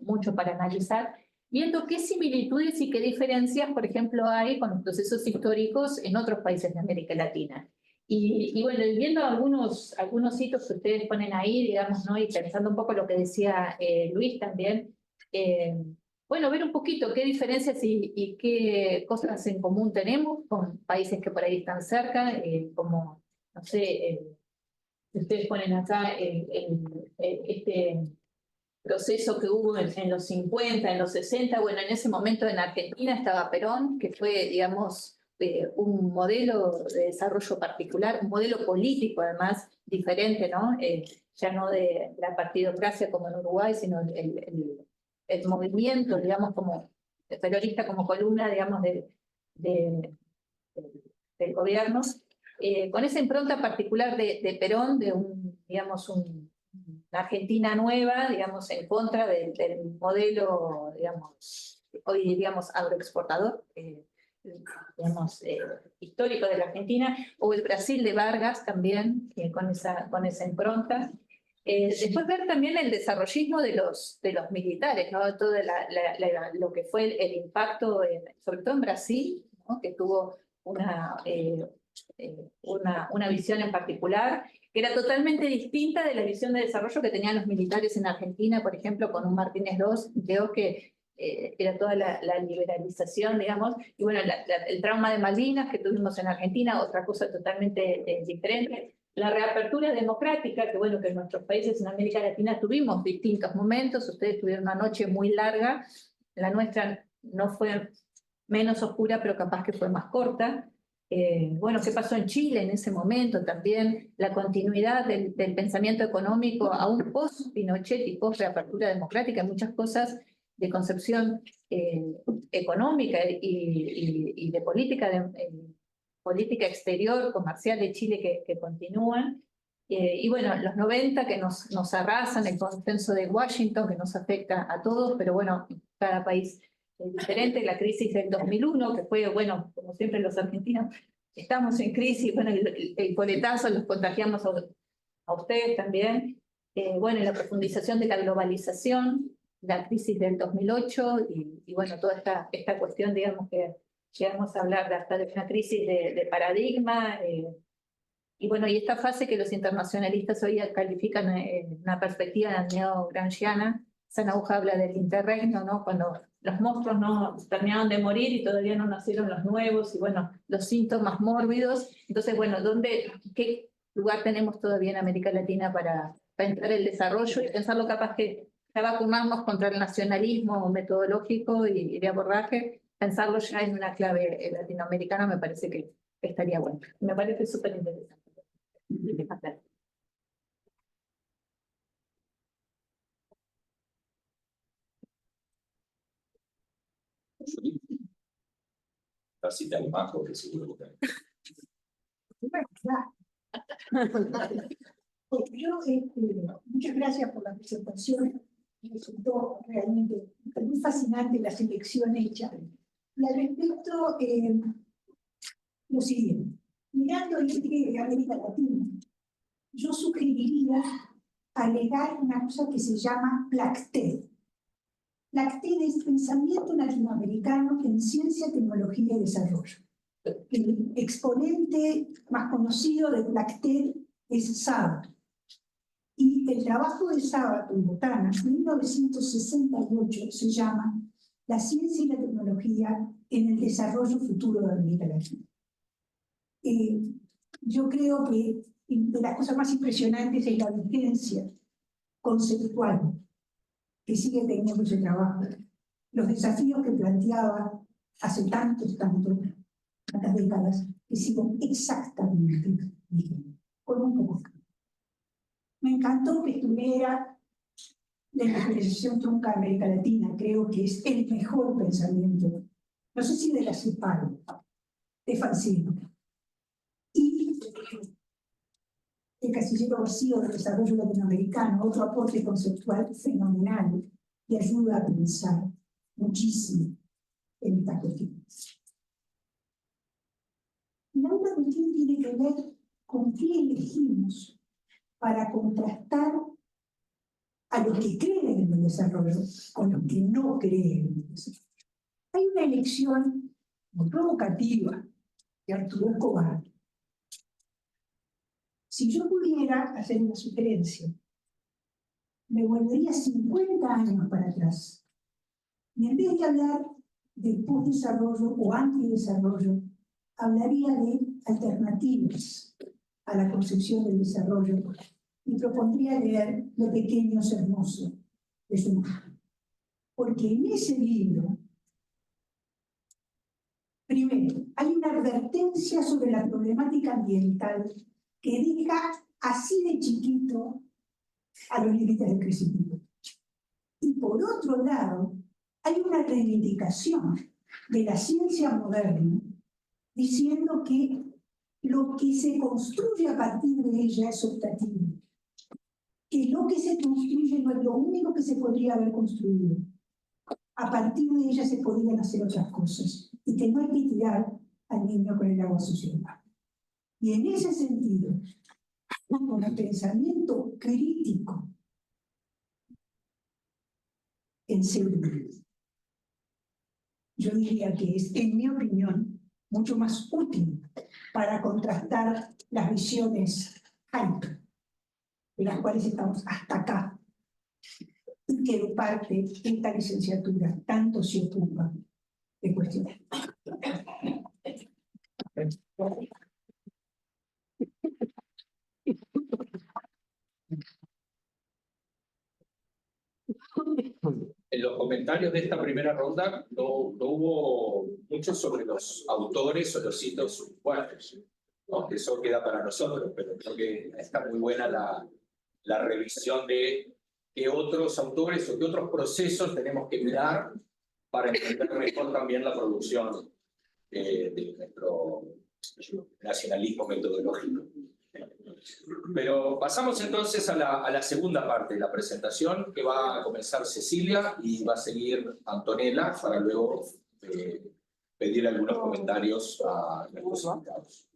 mucho para analizar, viendo qué similitudes y qué diferencias, por ejemplo, hay con los procesos históricos en otros países de América Latina. Y bueno, viendo algunos hitos que ustedes ponen ahí, digamos, ¿no? Y pensando un poco lo que decía Luis también, bueno, ver un poquito qué diferencias y qué cosas en común tenemos con países que por ahí están cerca, como, no sé, ustedes ponen acá este proceso que hubo en los 50, en los 60, bueno, en ese momento en Argentina estaba Perón, que fue, digamos, un modelo de desarrollo particular, un modelo político además diferente, ¿no? Ya no de la partidocracia como en Uruguay, sino el movimiento, digamos, como peronista, como columna, digamos, del gobierno, con esa impronta particular de Perón, de digamos, una Argentina nueva, digamos, en contra del modelo, digamos, hoy diríamos agroexportador, digamos, histórico de la Argentina, o el Brasil de Vargas también, con esa impronta. Después ver también el desarrollismo de los militares, ¿no? Todo lo que fue el impacto, sobre todo en Brasil, ¿no? Que tuvo una visión en particular, que era totalmente distinta de la visión de desarrollo que tenían los militares en Argentina, por ejemplo, con un Martínez II, que era toda la liberalización, digamos, y bueno, el trauma de Malvinas que tuvimos en Argentina, otra cosa totalmente diferente. La reapertura democrática, que bueno, que en nuestros países en América Latina tuvimos distintos momentos, ustedes tuvieron una noche muy larga, la nuestra no fue menos oscura, pero capaz que fue más corta. Bueno, ¿qué pasó en Chile en ese momento también? La continuidad del pensamiento económico aún post-Pinochet y post-reapertura democrática, muchas cosas de concepción económica y de política exterior, comercial de Chile que continúan. Y bueno, los 90 que nos arrasan, el consenso de Washington que nos afecta a todos, pero bueno, cada país diferente, la crisis del 2001, que fue, bueno, como siempre los argentinos, estamos en crisis, bueno, el coletazo los contagiamos a ustedes también, bueno, la profundización de la globalización, la crisis del 2008, y bueno, toda esta cuestión, digamos, que llegamos a hablar hasta de una crisis de paradigma, y bueno, y esta fase que los internacionalistas hoy califican en una perspectiva neo-gramsciana. Sanauja habla del interregno, ¿no? Cuando los monstruos no terminaron de morir y todavía no nacieron los nuevos, y bueno, los síntomas mórbidos. Entonces, bueno, ¿qué lugar tenemos todavía en América Latina para entrar el desarrollo y pensarlo capaz que ya vacunarnos contra el nacionalismo metodológico y de abordaje, pensarlo ya en una clave latinoamericana me parece que estaría bueno. Me parece súper interesante. Así te más porque seguro que muchas gracias por la presentación. Resultó realmente muy fascinante la selección hecha. Y al respecto, lo siguiente. Mirando el eje de América Latina, yo sugeriría agregar una cosa que se llama PLACTED. PLACTED es Pensamiento Latinoamericano en Ciencia, Tecnología y Desarrollo. El exponente más conocido de Blacktell es Sabat. Y el trabajo de Sabat en Botana, en 1968, se llama La ciencia y la tecnología en el desarrollo futuro de América Latina. Yo creo que de las cosas más impresionantes es la vigencia conceptual que sigue teniendo ese trabajo. Los desafíos que planteaba hace tantas décadas, que siguen exactamente vigentes, con un poco. Me encantó que estuviera la industrialización trunca de América Latina. Creo que es el mejor pensamiento, no sé si de la CIPAL, de Falcino. Y el casillero vacío del desarrollo latinoamericano, otro aporte conceptual fenomenal que ayuda a pensar muchísimo en esta cuestión. La otra cuestión tiene que ver con qué elegimos para contrastar a los que creen en el desarrollo con los que no creen en el desarrollo. Hay una elección muy provocativa de Arturo Escobar. Si yo pudiera hacer una sugerencia, me volvería 50 años para atrás. Y en vez de hablar de postdesarrollo o antidesarrollo, hablaría de alternativas a la concepción del desarrollo y propondría leer Lo pequeño es hermoso de Schumacher. Porque en ese libro, primero, hay una advertencia sobre la problemática ambiental que deja así de chiquito a los límites del crecimiento. Y por otro lado, hay una reivindicación de la ciencia moderna diciendo que lo que se construye a partir de ella es optativo, que lo que se construye no es lo único que se podría haber construido. A partir de ella se podrían hacer otras cosas y que no hay que tirar al niño con el agua sucia. Y en ese sentido, con el pensamiento crítico en serio, yo diría que es, en mi opinión, mucho más útil para contrastar las visiones hype, de las cuales estamos hasta acá, y que en parte esta licenciatura tanto se ocupa de cuestiones. En los comentarios de esta primera ronda no hubo mucho sobre los autores o los sitios usuarios, ¿no? Que eso queda para nosotros, pero creo que está muy buena la revisión de qué otros autores o qué otros procesos tenemos que mirar para entender mejor también la producción de nuestro nacionalismo metodológico. Pero pasamos entonces a la segunda parte de la presentación, que va a comenzar Cecilia y va a seguir Antonella para luego pedir algunos comentarios a nuestros invitados.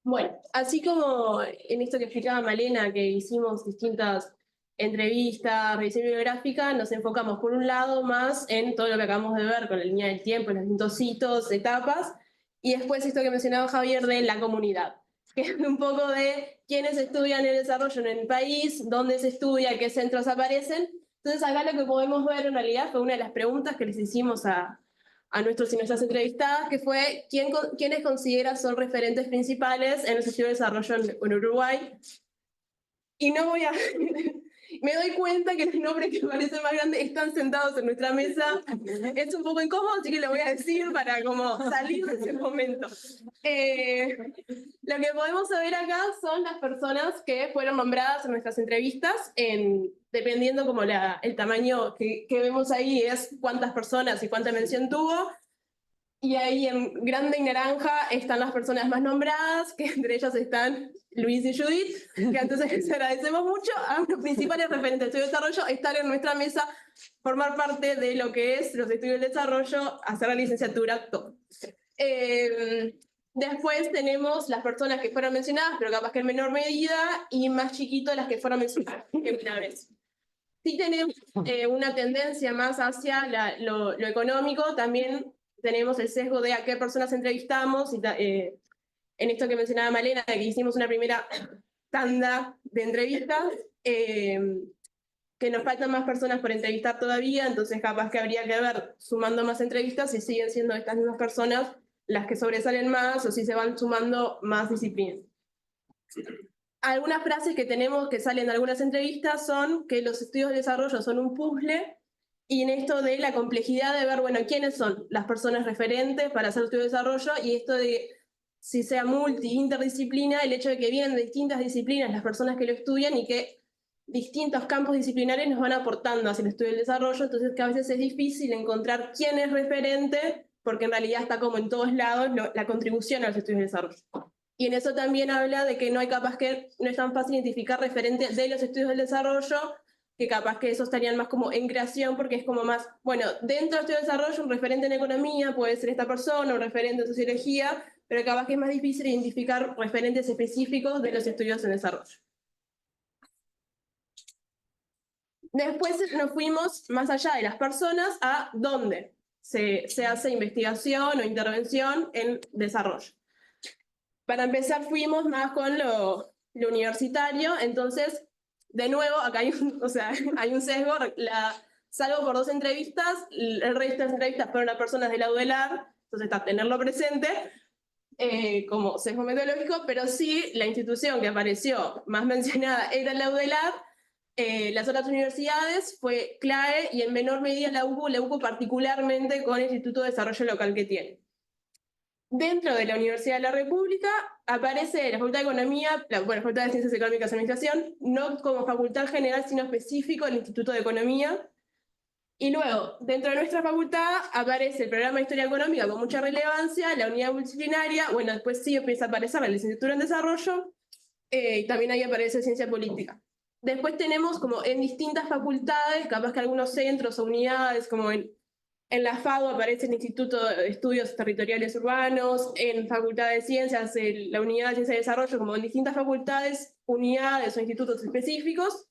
Bueno, así como en esto que explicaba Malena, que hicimos distintas entrevistas, revisión bibliográfica, nos enfocamos por un lado más en todo lo que acabamos de ver con la línea del tiempo, los distintos hitos, etapas, y después esto que mencionaba Javier de la comunidad, que es un poco de quiénes estudian el desarrollo en el país, dónde se estudia, qué centros aparecen. Entonces acá lo que podemos ver en realidad fue una de las preguntas que les hicimos a nuestros y nuestras entrevistadas, que fue quiénes consideran son referentes principales en el estudio de desarrollo en Uruguay. Y no voy a... Me doy cuenta que los nombres que parecen más grandes están sentados en nuestra mesa. Es un poco incómodo, así que lo voy a decir para como salir de ese momento. Lo que podemos saber acá son las personas que fueron nombradas en nuestras entrevistas, dependiendo como el tamaño que vemos ahí es cuántas personas y cuánta mención tuvo. Y ahí en grande y naranja están las personas más nombradas, que entre ellas están Luis y Judith, que entonces les agradecemos mucho a los principales referentes del estudio de desarrollo estar en nuestra mesa, formar parte de lo que es los estudios de desarrollo, hacer la licenciatura, todo. Después tenemos las personas que fueron mencionadas, pero capaz que en menor medida, y más chiquito las que fueron mencionadas en primera vez. Sí tenemos una tendencia más hacia lo económico, también tenemos el sesgo de a qué personas entrevistamos, y en esto que mencionaba Malena, de que hicimos una primera tanda de entrevistas, que nos faltan más personas por entrevistar todavía, entonces capaz que habría que ver sumando más entrevistas si siguen siendo estas mismas personas las que sobresalen más o si se van sumando más disciplinas. Algunas frases que tenemos que salen de algunas entrevistas son que los estudios de desarrollo son un puzzle, y en esto de la complejidad de ver, bueno, quiénes son las personas referentes para hacer estudios de desarrollo, y esto de si sea interdisciplina, el hecho de que vienen de distintas disciplinas las personas que lo estudian y que distintos campos disciplinares nos van aportando hacia el estudio del desarrollo, entonces que a veces es difícil encontrar quién es referente, porque en realidad está como en todos lados la contribución a los estudios de desarrollo. Y en eso también habla de que no hay capaz que no es tan fácil identificar referentes de los estudios del desarrollo, que capaz que esos estarían más como en creación, porque es como más, bueno, dentro del estudio de desarrollo un referente en economía puede ser esta persona, un referente en sociología, pero capaz que es más difícil identificar referentes específicos de los estudios en desarrollo. Después nos fuimos más allá de las personas a dónde se hace investigación o intervención en desarrollo. Para empezar fuimos más con lo universitario, entonces, de nuevo, acá hay hay un sesgo, salvo por 2 entrevistas, el resto de las entrevistas fueron a personas de la UDELAR, entonces está tenerlo presente como sesgo metodológico, pero sí la institución que apareció más mencionada era la UDELAR. Las otras universidades fue CLAE y en menor medida la UCO particularmente con el Instituto de Desarrollo Local que tiene. Dentro de la Universidad de la República aparece la Facultad de Economía, la Facultad de Ciencias Económicas y Administración, no como facultad general, sino específico el Instituto de Economía. Y luego, dentro de nuestra facultad, aparece el programa de Historia Económica con mucha relevancia, la unidad multidisciplinaria, después sí empieza a aparecer la licenciatura en Desarrollo, y también ahí aparece Ciencia Política. Después tenemos como en distintas facultades, capaz que algunos centros o unidades, como en la FADU aparece el Instituto de Estudios Territoriales Urbanos, en Facultad de Ciencias, la Unidad de Ciencia y Desarrollo, como en distintas facultades, unidades o institutos específicos.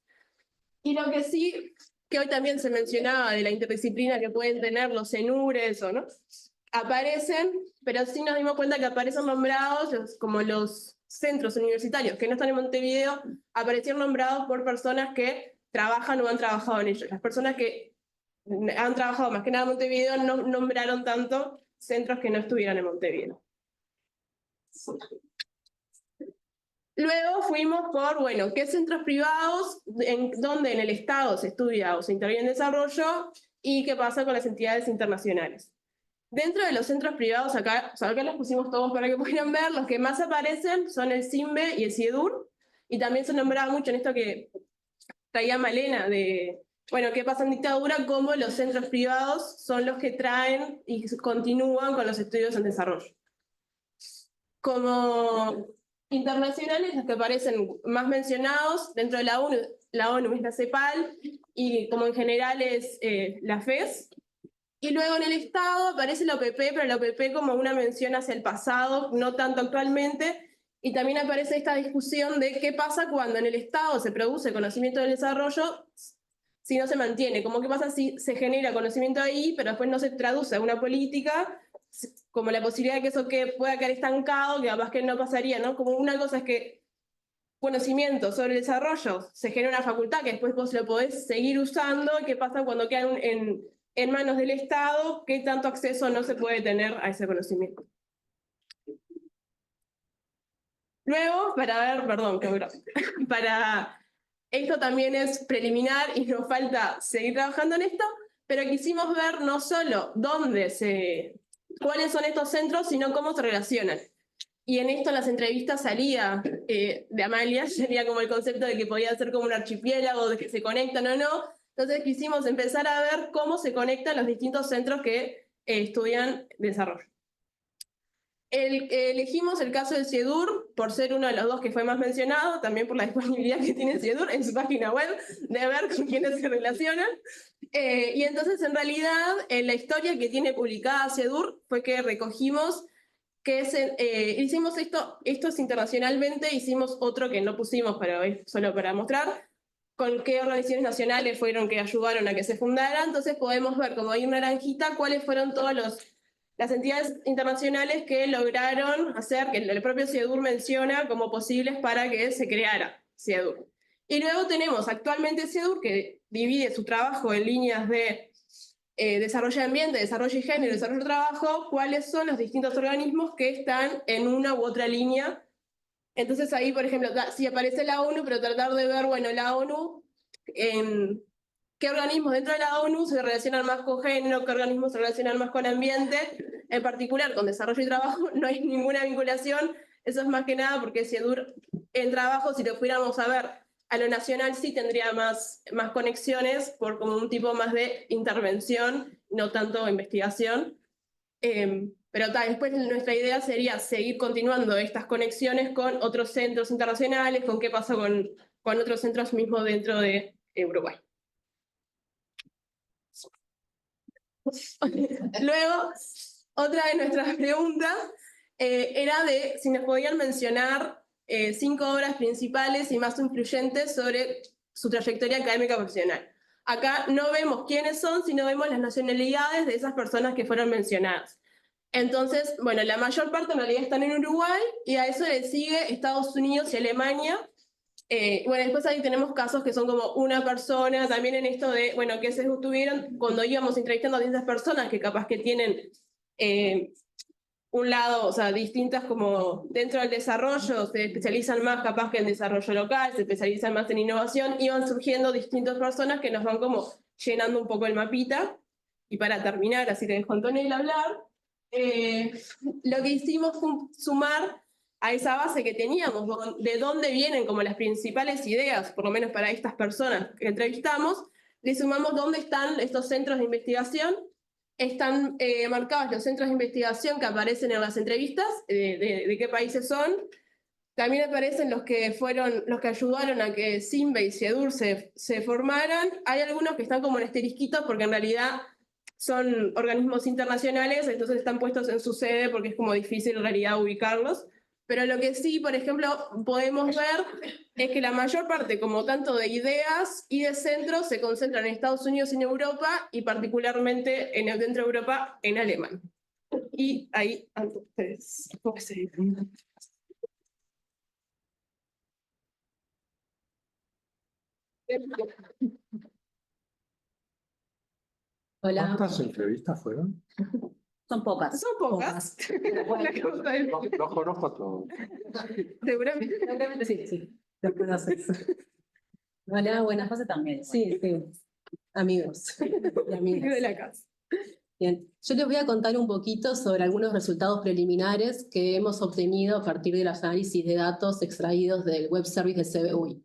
Y lo que sí, que hoy también se mencionaba de la interdisciplina que pueden tener los CENURES o no, aparecen, pero sí nos dimos cuenta que aparecen nombrados como los centros universitarios que no están en Montevideo, aparecieron nombrados por personas que trabajan o han trabajado en ellos. Las personas que han trabajado más que nada en Montevideo no nombraron tanto centros que no estuvieran en Montevideo. Luego fuimos por, ¿qué centros privados, donde en el Estado se estudia o se interviene en desarrollo, y qué pasa con las entidades internacionales? Dentro de los centros privados, acá los pusimos todos para que pudieran ver, los que más aparecen son el CIMBE y el CIEDUR, y también se nombraba mucho en esto que traía Malena, de, qué pasa en dictadura, cómo los centros privados son los que traen y continúan con los estudios en desarrollo. Como internacionales, los que aparecen más mencionados dentro de la ONU es la CEPAL, y como en general es la FES. Y luego en el Estado aparece la OPP, pero la OPP como una mención hacia el pasado, no tanto actualmente, y también aparece esta discusión de qué pasa cuando en el Estado se produce conocimiento del desarrollo si no se mantiene, como qué pasa si se genera conocimiento ahí, pero después no se traduce a una política, como la posibilidad de que eso pueda quedar estancado, que capaz que no pasaría, ¿no? Como una cosa es que conocimiento sobre el desarrollo se genera una facultad que después vos lo podés seguir usando, qué pasa cuando quedan en manos del Estado, qué tanto acceso no se puede tener a ese conocimiento. Luego, para esto también es preliminar y nos falta seguir trabajando en esto, pero quisimos ver no solo cuáles son estos centros, sino cómo se relacionan. Y en esto en las entrevistas salía de Amalia, sería como el concepto de que podía ser como un archipiélago, de que se conectan o no. Entonces quisimos empezar a ver cómo se conectan los distintos centros que estudian desarrollo. Elegimos el caso del CIEDUR por ser uno de los 2 que fue más mencionado, también por la disponibilidad que tiene el CIEDUR en su página web, de ver con quiénes se relacionan. Y entonces, en realidad, la historia que tiene publicada CIEDUR fue que recogimos hicimos esto es internacionalmente, hicimos otro que no pusimos solo para mostrar, con qué organizaciones nacionales fueron que ayudaron a que se fundara. Entonces podemos ver, como hay una naranjita, cuáles fueron todas las entidades internacionales que lograron hacer, que el propio CIEDUR menciona como posibles para que se creara CIEDUR. Y luego tenemos actualmente CIEDUR, que divide su trabajo en líneas de desarrollo de ambiente, desarrollo y género, desarrollo de trabajo, cuáles son los distintos organismos que están en una u otra línea. Entonces ahí, por ejemplo, sí aparece la ONU, pero tratar de ver, bueno, la ONU, en qué organismos dentro de la ONU se relacionan más con género, qué organismos se relacionan más con ambiente, en particular con desarrollo y trabajo no hay ninguna vinculación. Eso es más que nada porque CIEDUR en trabajo, si lo fuéramos a ver a lo nacional, sí tendría más conexiones por como un tipo más de intervención, no tanto investigación. Pero después nuestra idea sería seguir continuando estas conexiones con otros centros internacionales, con qué pasó con otros centros mismos dentro de Uruguay. Luego, otra de nuestras preguntas era de si nos podían mencionar 5 obras principales y más influyentes sobre su trayectoria académica profesional. Acá no vemos quiénes son, sino vemos las nacionalidades de esas personas que fueron mencionadas. Entonces, bueno, la mayor parte en realidad están en Uruguay y a eso le sigue Estados Unidos y Alemania. Bueno, después ahí tenemos casos que son como una persona, también en esto de, bueno, que se tuvieron cuando íbamos entrevistando a distintas personas que capaz que tienen un lado, o sea, distintas como dentro del desarrollo, se especializan más capaz que en desarrollo local, se especializan más en innovación, y van surgiendo distintas personas que nos van como llenando un poco el mapita. Y para terminar, así te dejo a Antonella hablar, lo que hicimos fue sumar a esa base que teníamos, de dónde vienen como las principales ideas, por lo menos para estas personas que entrevistamos, le sumamos dónde están estos centros de investigación. Están marcados los centros de investigación que aparecen en las entrevistas, de qué países son. También aparecen los que ayudaron a que CIMBE y CIEDUR se formaran. Hay algunos que están como en asterisquitos porque en realidad son organismos internacionales, entonces están puestos en su sede porque es como difícil en realidad ubicarlos. Pero lo que sí, por ejemplo, podemos ver es que la mayor parte, como tanto de ideas y de centros, se concentran en Estados Unidos y en Europa, y particularmente dentro de Europa, en Alemania. Y ahí, entonces, ¿cómo se dice? Hola, ¿Cuántas entrevistas fueron? son pocas. Son pocas. Los conozco a todos. Seguramente. Sí, los conoces. Hola, buenas noches también. Sí, amigos y amigas. De la casa. Bien, yo les voy a contar un poquito sobre algunos resultados preliminares que hemos obtenido a partir de los análisis de datos extraídos del web service de CBUI,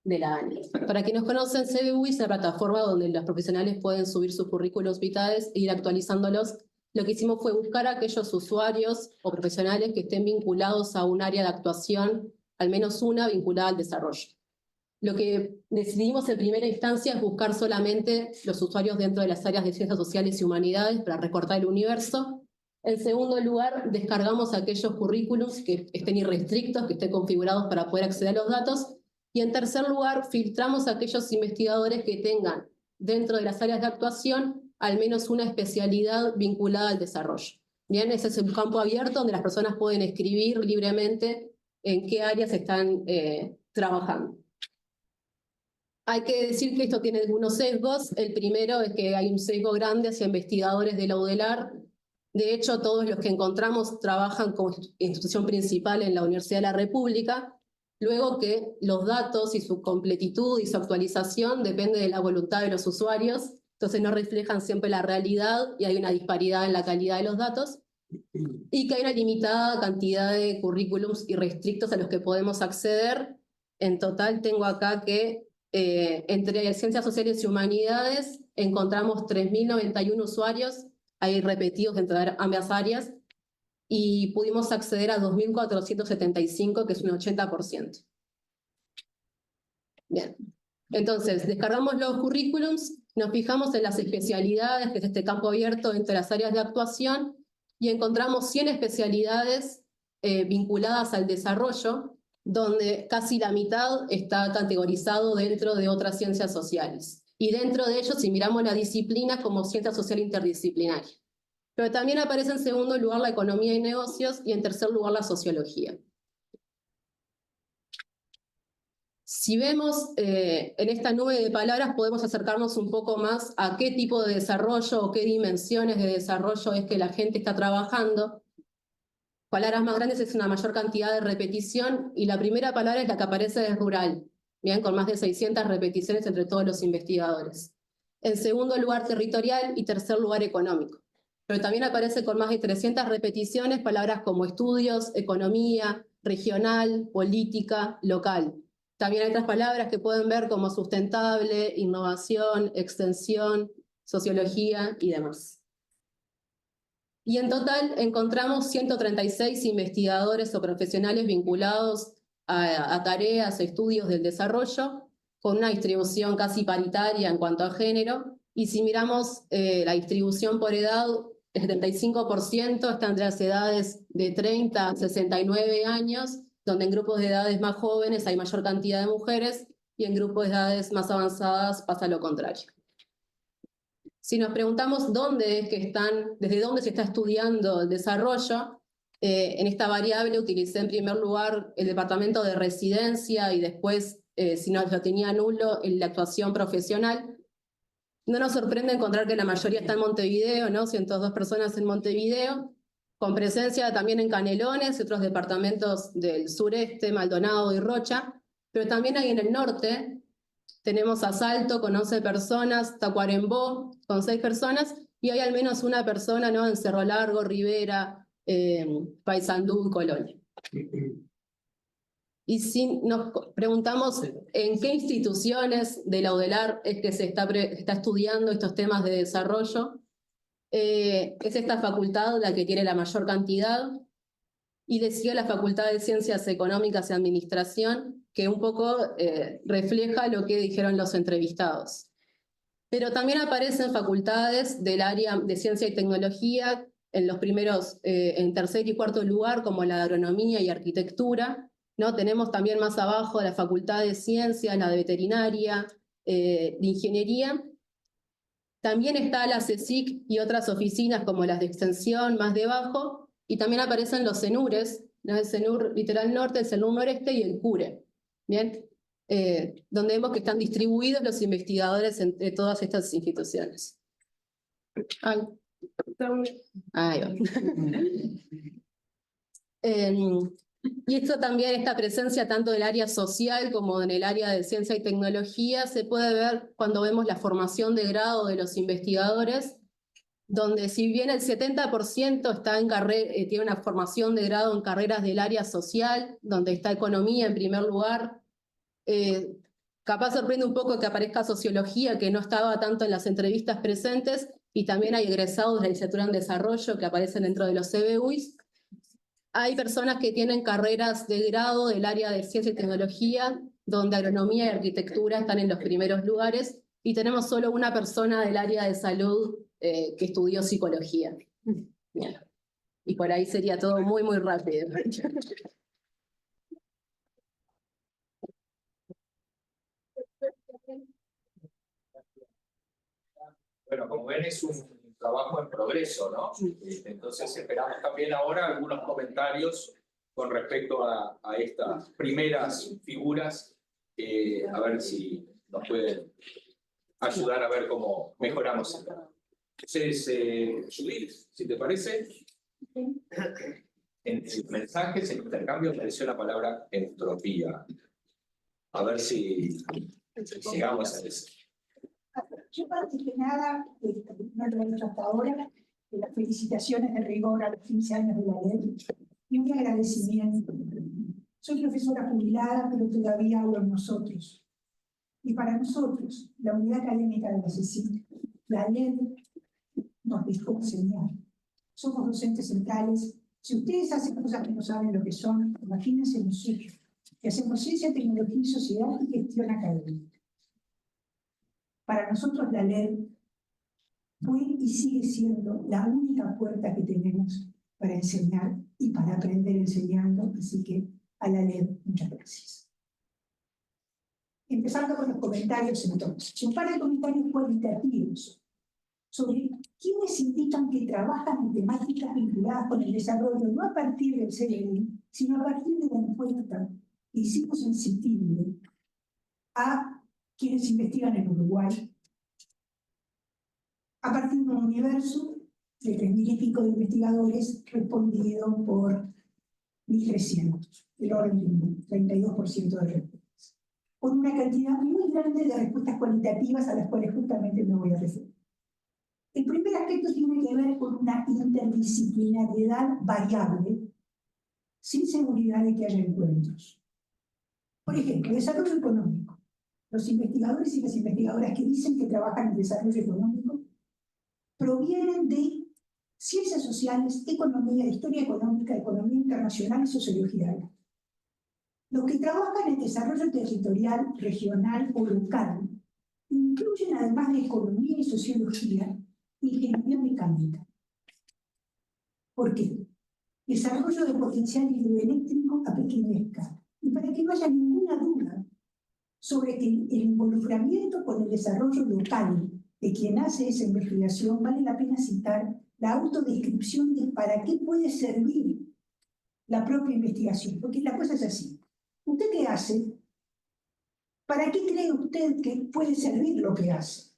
de la ANI. Para quienes conocen, CBUI es la plataforma donde los profesionales pueden subir sus currículos vitales e ir actualizándolos. Lo que hicimos fue buscar a aquellos usuarios o profesionales que estén vinculados a un área de actuación, al menos una vinculada al desarrollo. Lo que decidimos en primera instancia es buscar solamente los usuarios dentro de las áreas de ciencias sociales y humanidades para recortar el universo. En segundo lugar, descargamos aquellos currículums que estén irrestrictos, que estén configurados para poder acceder a los datos. Y en tercer lugar, filtramos a aquellos investigadores que tengan dentro de las áreas de actuación al menos una especialidad vinculada al desarrollo. Bien, ese es un campo abierto donde las personas pueden escribir libremente en qué áreas están trabajando. Hay que decir que esto tiene algunos sesgos. El primero es que hay un sesgo grande hacia investigadores de la UDELAR. De hecho, todos los que encontramos trabajan como institución principal en la Universidad de la República. Luego que los datos y su completitud y su actualización depende de la voluntad de los usuarios. Entonces no reflejan siempre la realidad y hay una disparidad en la calidad de los datos. Y que hay una limitada cantidad de currículums irrestrictos a los que podemos acceder. En total tengo acá que entre Ciencias Sociales y Humanidades encontramos 3.091 usuarios, ahí repetidos entre ambas áreas, y pudimos acceder a 2.475, que es un 80%. Bien, entonces descargamos los currículums, nos fijamos en las especialidades, que es este campo abierto entre las áreas de actuación, y encontramos 100 especialidades vinculadas al desarrollo. donde casi la mitad está categorizado dentro de otras ciencias sociales. Y dentro de ellos, si miramos la disciplina como ciencia social interdisciplinaria. Pero también aparece en segundo lugar la economía y negocios y en tercer lugar la sociología. Si vemos en esta nube de palabras, podemos acercarnos un poco más a qué tipo de desarrollo o qué dimensiones de desarrollo es que la gente está trabajando. Palabras más grandes es una mayor cantidad de repetición y la primera palabra es la que aparece de rural, bien, con más de 600 repeticiones entre todos los investigadores. En segundo lugar, territorial y tercer lugar, económico. Pero también aparece con más de 300 repeticiones palabras como estudios, economía, regional, política, local. También hay otras palabras que pueden ver como sustentable, innovación, extensión, sociología y demás. Y en total encontramos 136 investigadores o profesionales vinculados a tareas, estudios del desarrollo, con una distribución casi paritaria en cuanto a género. Y si miramos la distribución por edad, el 75% está entre las edades de 30 a 69 años, donde en grupos de edades más jóvenes hay mayor cantidad de mujeres y en grupos de edades más avanzadas pasa lo contrario. Si nos preguntamos dónde es que están, desde dónde se está estudiando el desarrollo, en esta variable utilicé en primer lugar el departamento de residencia y después, si no lo tenía nulo, la actuación profesional. No nos sorprende encontrar que la mayoría está en Montevideo, ¿no? 102 personas en Montevideo, con presencia también en Canelones y otros departamentos del sureste, Maldonado y Rocha, pero también hay en el norte. Tenemos a Salto con 11 personas, Tacuarembó con 6 personas, y hay al menos una persona, ¿no?, en Cerro Largo, Rivera, Paysandú y Colonia. Y si nos preguntamos en qué instituciones de la UDELAR es que se está estudiando estos temas de desarrollo, es esta facultad la que tiene la mayor cantidad, y le sigue la Facultad de Ciencias Económicas y Administración, que un poco refleja lo que dijeron los entrevistados. Pero también aparecen facultades del área de Ciencia y Tecnología, en los primeros, en tercer y cuarto lugar, como la de Agronomía y Arquitectura, ¿no? Tenemos también más abajo la Facultad de Ciencias, la de Veterinaria, de Ingeniería. También está la CSIC y otras oficinas como las de Extensión, más debajo, y también aparecen los CENURES, ¿no? El CENUR Litoral Norte, el CENUR Noreste y el CURE, ¿bien? Donde vemos que están distribuidos los investigadores entre todas estas instituciones. Ay. Ahí va. Y esto también, esta presencia tanto del área social como en el área de ciencia y tecnología, se puede ver cuando vemos la formación de grado de los investigadores, donde si bien el 70% está en tiene una formación de grado en carreras del área social, donde está economía en primer lugar, capaz sorprende un poco que aparezca sociología, que no estaba tanto en las entrevistas presentes, y también hay egresados de la licenciatura en desarrollo que aparecen dentro de los CBUIs. Hay personas que tienen carreras de grado del área de ciencia y tecnología, donde agronomía y arquitectura están en los primeros lugares, y tenemos solo una persona del área de salud que estudió psicología. Bien. Y por ahí sería todo muy, muy rápido. Bueno, como ven, es un trabajo en progreso, ¿no? Entonces esperamos también ahora algunos comentarios con respecto a estas primeras figuras, a ver si nos pueden ayudar a ver cómo mejoramos esto. Entonces, Judith, si te parece, en sus mensajes, en intercambio, apareció la palabra entropía. A ver si llegamos a eso. Yo, antes que nada, no lo he hecho hasta ahora, las felicitaciones de rigor a los 15 años de la ley y un agradecimiento. Soy profesora jubilada, pero todavía hablo en nosotros. Y para nosotros, la unidad académica de la CSIC, la ley nos dejó enseñar. Somos docentes centrales. Si ustedes hacen cosas que no saben lo que son, imagínense nosotros, que hacemos ciencia, tecnología y sociedad y gestión académica. Para nosotros la ley fue y sigue siendo la única puerta que tenemos para enseñar y para aprender enseñando, así que a la leer. Muchas gracias. Empezando con los comentarios entonces. Un par de comentarios cualitativos sobre quienes indican que trabajan en temáticas vinculadas con el desarrollo, no a partir del CNI, sino a partir de la encuesta que hicimos en CITINDE a quienes investigan en Uruguay, a partir de un universo de 3.000 y pico de investigadores respondido por 1.300, el orden del 32% de respuestas, con una cantidad muy grande de respuestas cualitativas a las cuales justamente me voy a referir. El primer aspecto tiene que ver con una interdisciplinariedad variable, sin seguridad de que haya encuentros. Por ejemplo, desarrollo económico. Los investigadores y las investigadoras que dicen que trabajan en desarrollo económico provienen de ciencias sociales, economía, historia económica, economía internacional y sociología. Los que trabajan en desarrollo territorial, regional o local incluyen, además de economía y sociología, ingeniería mecánica. ¿Por qué? Desarrollo de potencial hidroeléctrico a pequeña escala. Y para que no haya ninguna duda sobre que el involucramiento con el desarrollo local de quien hace esa investigación, vale la pena citar la autodescripción de para qué puede servir la propia investigación. Porque la cosa es así. ¿Usted qué hace? ¿Para qué cree usted que puede servir lo que hace?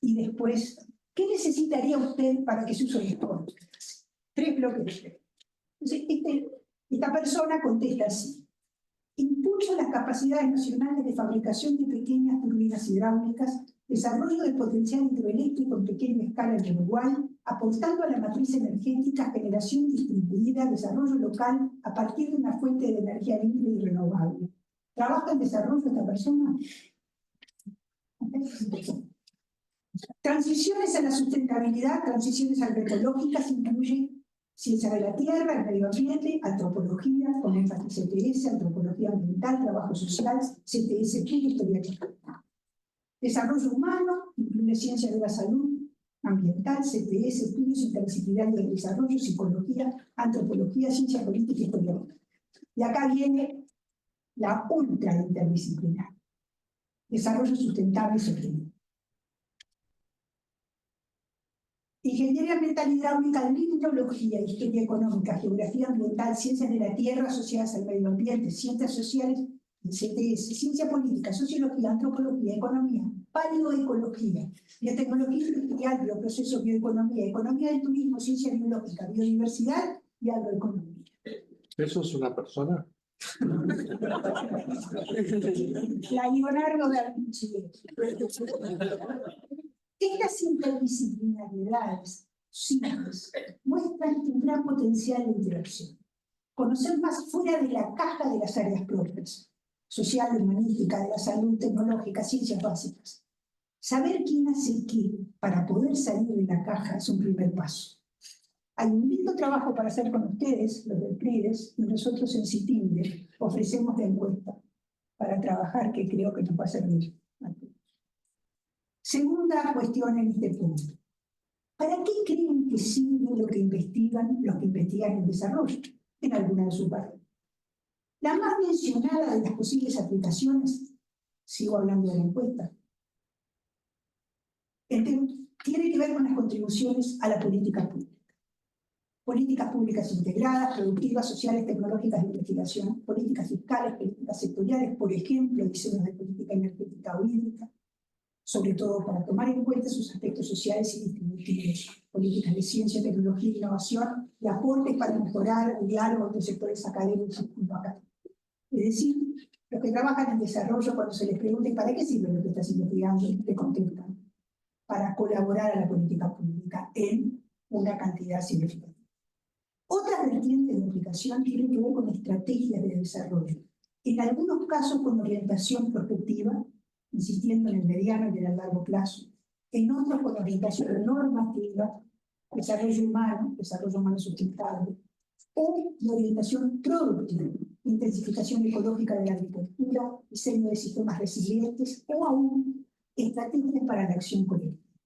Y después, ¿qué necesitaría usted para que se use esto? 3 bloques de Entonces, esta persona contesta así. Impulso las capacidades nacionales de fabricación de pequeñas turbinas hidráulicas, desarrollo del potencial hidroeléctrico en pequeña escala en Uruguay, aportando a la matriz energética, generación distribuida, desarrollo local a partir de una fuente de energía limpia y renovable. ¿Trabaja en desarrollo esta persona? Transiciones a la sustentabilidad, transiciones agroecológicas, incluyen ciencia de la tierra, el medio ambiente, antropología, con énfasis CTS, antropología ambiental, trabajo social, CTS, historia económica. Desarrollo humano, incluye ciencia de la salud ambiental, CTS, estudios interdisciplinarios del desarrollo, psicología, antropología, ciencia política y historia económica. Y acá viene la ultra interdisciplinar. Desarrollo sustentable y sostenible. Ingeniería ambiental hidráulica, limnología, historia económica, geografía ambiental, ciencias de la tierra asociadas al medio ambiente, ciencias sociales, CTS, ciencia política, sociología, antropología, economía, paleoecología, biotecnología industrial, bioprocesos, bioeconomía, economía del turismo, ciencia biológica, biodiversidad y agroeconomía. ¿Eso es una persona? La Leonardo da Vinci. Estas interdisciplinariedades simples muestran un gran potencial de interacción. Conocer más fuera de la caja de las áreas propias, social, humanística, de la salud, tecnológica, ciencias básicas. Saber quién hace qué para poder salir de la caja es un primer paso. Hay un lindo trabajo para hacer con ustedes, los del CRIDES, y nosotros en CITINDE ofrecemos la encuesta para trabajar, que creo que nos va a servir. Segunda cuestión en este punto. ¿Para qué creen que sirve lo que investigan los que investigan el desarrollo en alguna de sus partes? La más mencionada de las posibles aplicaciones, sigo hablando de la encuesta, tiene que ver con las contribuciones a la política pública. Políticas públicas integradas, productivas, sociales, tecnológicas de investigación, políticas fiscales, políticas sectoriales, por ejemplo, diseños de política energética o hídrica, sobre todo para tomar en cuenta sus aspectos sociales y distributivos, políticas de ciencia, tecnología e innovación, y aportes para mejorar el diálogo entre sectores académicos y no académicos. Es decir, los que trabajan en desarrollo, cuando se les pregunte ¿para qué sirve lo que estás investigando?, te contestan: para colaborar a la política pública en una cantidad significativa. Otras vertientes de aplicación tienen que ver con estrategias de desarrollo, en algunos casos con orientación prospectiva, insistiendo en el mediano y en el largo plazo, en otros con orientación normativa, desarrollo humano sustentable, o de orientación productiva, intensificación ecológica de la agricultura, diseño de sistemas resilientes, o aún estrategias para la acción colectiva.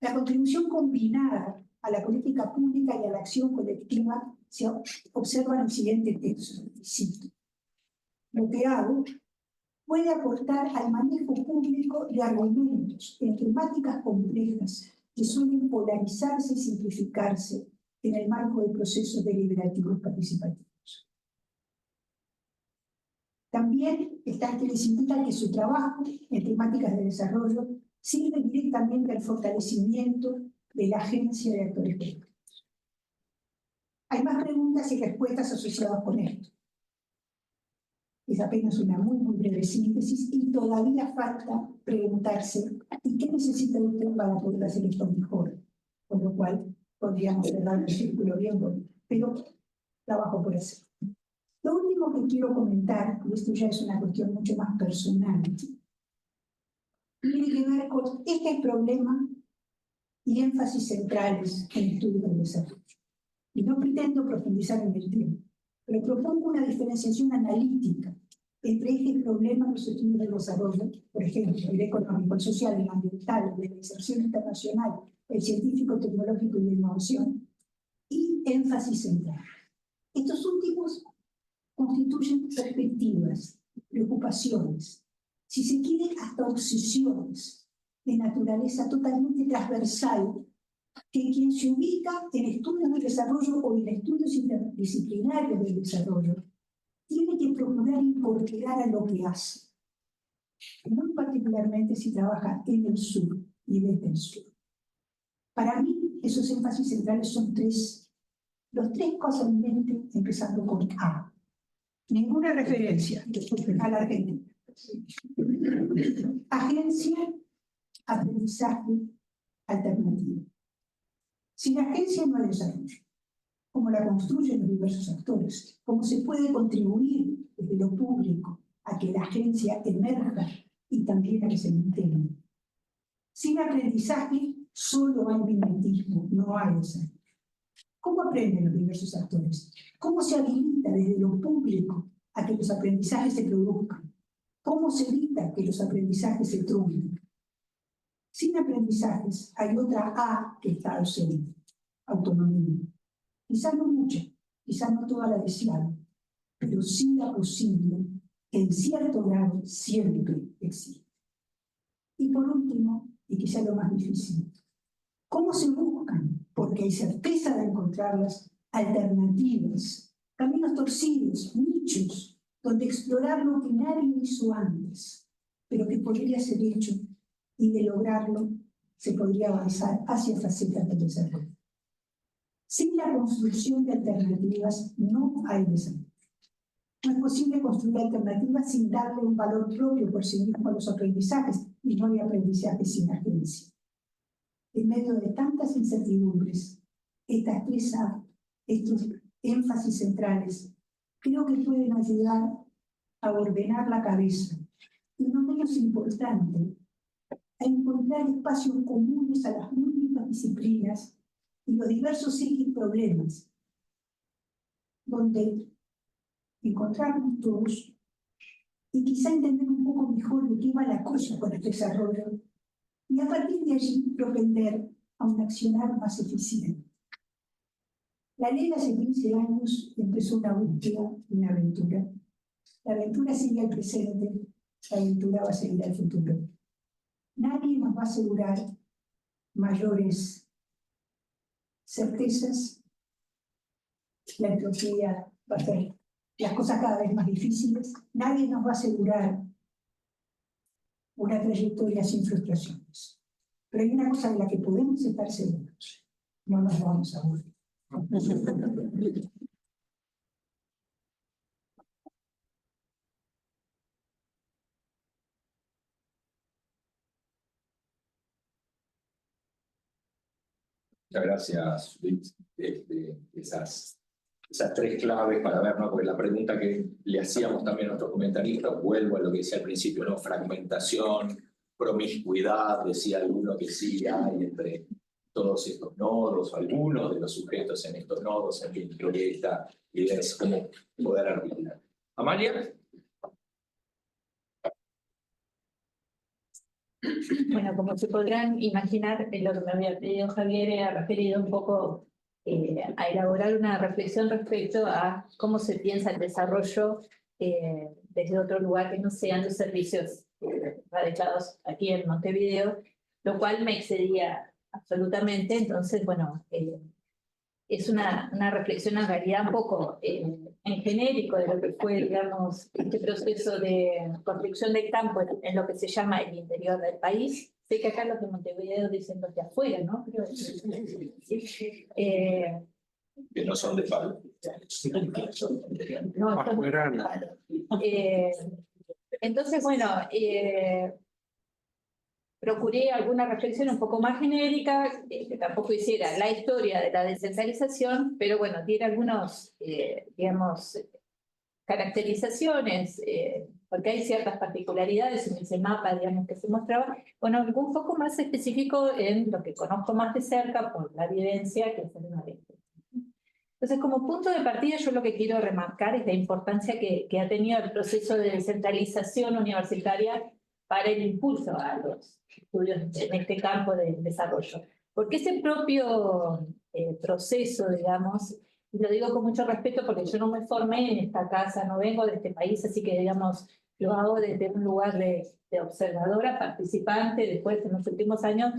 La contribución combinada a la política pública y a la acción colectiva se observa en el siguiente texto. Cito: lo que hago puede aportar al manejo público de argumentos en temáticas complejas que suelen polarizarse y simplificarse en el marco de procesos deliberativos participativos. También está que les indica que su trabajo en temáticas de desarrollo sirve directamente al fortalecimiento de la agencia de actores políticos. Hay más preguntas y respuestas asociadas con esto. Es apenas una muy breve síntesis y todavía falta preguntarse ¿y qué necesita usted para poder hacer esto mejor? Con lo cual podríamos cerrar el círculo bien bonito, pero trabajo por hacer. Lo último que quiero comentar, y esto ya es una cuestión mucho más personal, tiene que ver con este problema y énfasis centrales en estudios del desarrollo. Y no pretendo profundizar en el tema, pero propongo una diferenciación analítica entre este problema y los estudios del desarrollo, por ejemplo, el económico, el social, el ambiental, el de la inserción internacional, el científico, tecnológico y de innovación, y énfasis central. Estos últimos constituyen perspectivas, preocupaciones, si se quiere hasta obsesiones de naturaleza totalmente transversal, que quien se ubica en estudios del desarrollo o en estudios interdisciplinarios del desarrollo, tiene que procurar incorporar a lo que hace, muy particularmente si trabaja en el sur y desde el sur. Para mí, esos énfasis centrales son tres, los tres casualmente empezando con A. Ninguna referencia a la Argentina. Agencia, aprendizaje, alternativa. Sin agencia no hay desarrollo. Cómo la construyen los diversos actores, cómo se puede contribuir desde lo público a que la agencia emerja y también a que se mantenga. Sin aprendizaje solo hay mimetismo, no hay desarrollo. ¿Cómo aprenden los diversos actores? ¿Cómo se habilita desde lo público a que los aprendizajes se produzcan? ¿Cómo se evita que los aprendizajes se trunquen? Sin aprendizajes hay otra A que está ausente, autonomía. Quizás no mucha, quizás no toda la deseada, pero sí la posible, que en cierto grado siempre existe. Y por último, y quizás lo más difícil, ¿cómo se buscan? Porque hay certeza de encontrarlas, alternativas, caminos torcidos, nichos, donde explorar lo que nadie hizo antes, pero que podría ser hecho, y de lograrlo se podría avanzar hacia facetas del desarrollo. Sin la construcción de alternativas no hay desarrollo. No es posible construir alternativas sin darle un valor propio por sí mismo a los aprendizajes, y no hay aprendizaje sin agencia. En medio de tantas incertidumbres, estas tres A, estos énfasis centrales, creo que pueden ayudar a ordenar la cabeza, y no menos importante, a encontrar espacios comunes a las múltiples disciplinas y los diversos ejes problemas, donde encontrarnos todos y quizá entender un poco mejor de qué va la cosa con el desarrollo, y a partir de allí propender a un accionar más eficiente. La ley hace 15 años empezó una búsqueda, una aventura. La aventura sigue al presente, la aventura va a seguir al futuro. Nadie nos va a asegurar mayores certezas. La entropía va a hacer las cosas cada vez más difíciles. Nadie nos va a asegurar una trayectoria sin frustraciones. Pero hay una cosa de la que podemos estar seguros: no nos vamos a aburrir. Muchas gracias, Luis. Esas tres claves para ver, ¿no? Porque la pregunta que le hacíamos también a nuestros comentaristas, vuelvo a lo que decía al principio, ¿no? Fragmentación, promiscuidad, decía alguno que sí hay entre todos estos nodos, algunos de los sujetos en estos nodos, en fin, creo que esta idea es cómo poder articular. Amalia. Bueno, como se podrán imaginar, lo que me había pedido Javier ha referido un poco a elaborar una reflexión respecto a cómo se piensa el desarrollo desde otro lugar que no sean los servicios radicados aquí en Montevideo, lo cual me excedía absolutamente. Entonces, bueno, es una reflexión en realidad un poco en genérico de lo que fue, digamos, este proceso de construcción del campo en lo que se llama el interior del país. Sé que acá los de Montevideo dicen los de afuera, ¿no? Pero, Que no son de palo. no, Afuera, no. entonces, bueno, procuré alguna reflexión un poco más genérica, que tampoco hiciera la historia de la descentralización, pero bueno, diera algunos, digamos, caracterizaciones, porque hay ciertas particularidades en ese mapa, digamos, que se mostraba, bueno, algún poco más específico en lo que conozco más de cerca por la evidencia, que es el noreste. Entonces, como punto de partida, yo lo que quiero remarcar es la importancia que ha tenido el proceso de descentralización universitaria para el impulso a los estudios en este campo de desarrollo. Porque ese propio proceso, digamos, y lo digo con mucho respeto porque yo no me formé en esta casa, no vengo de este país, así que, digamos, lo hago desde un lugar de observadora, participante, después en los últimos años.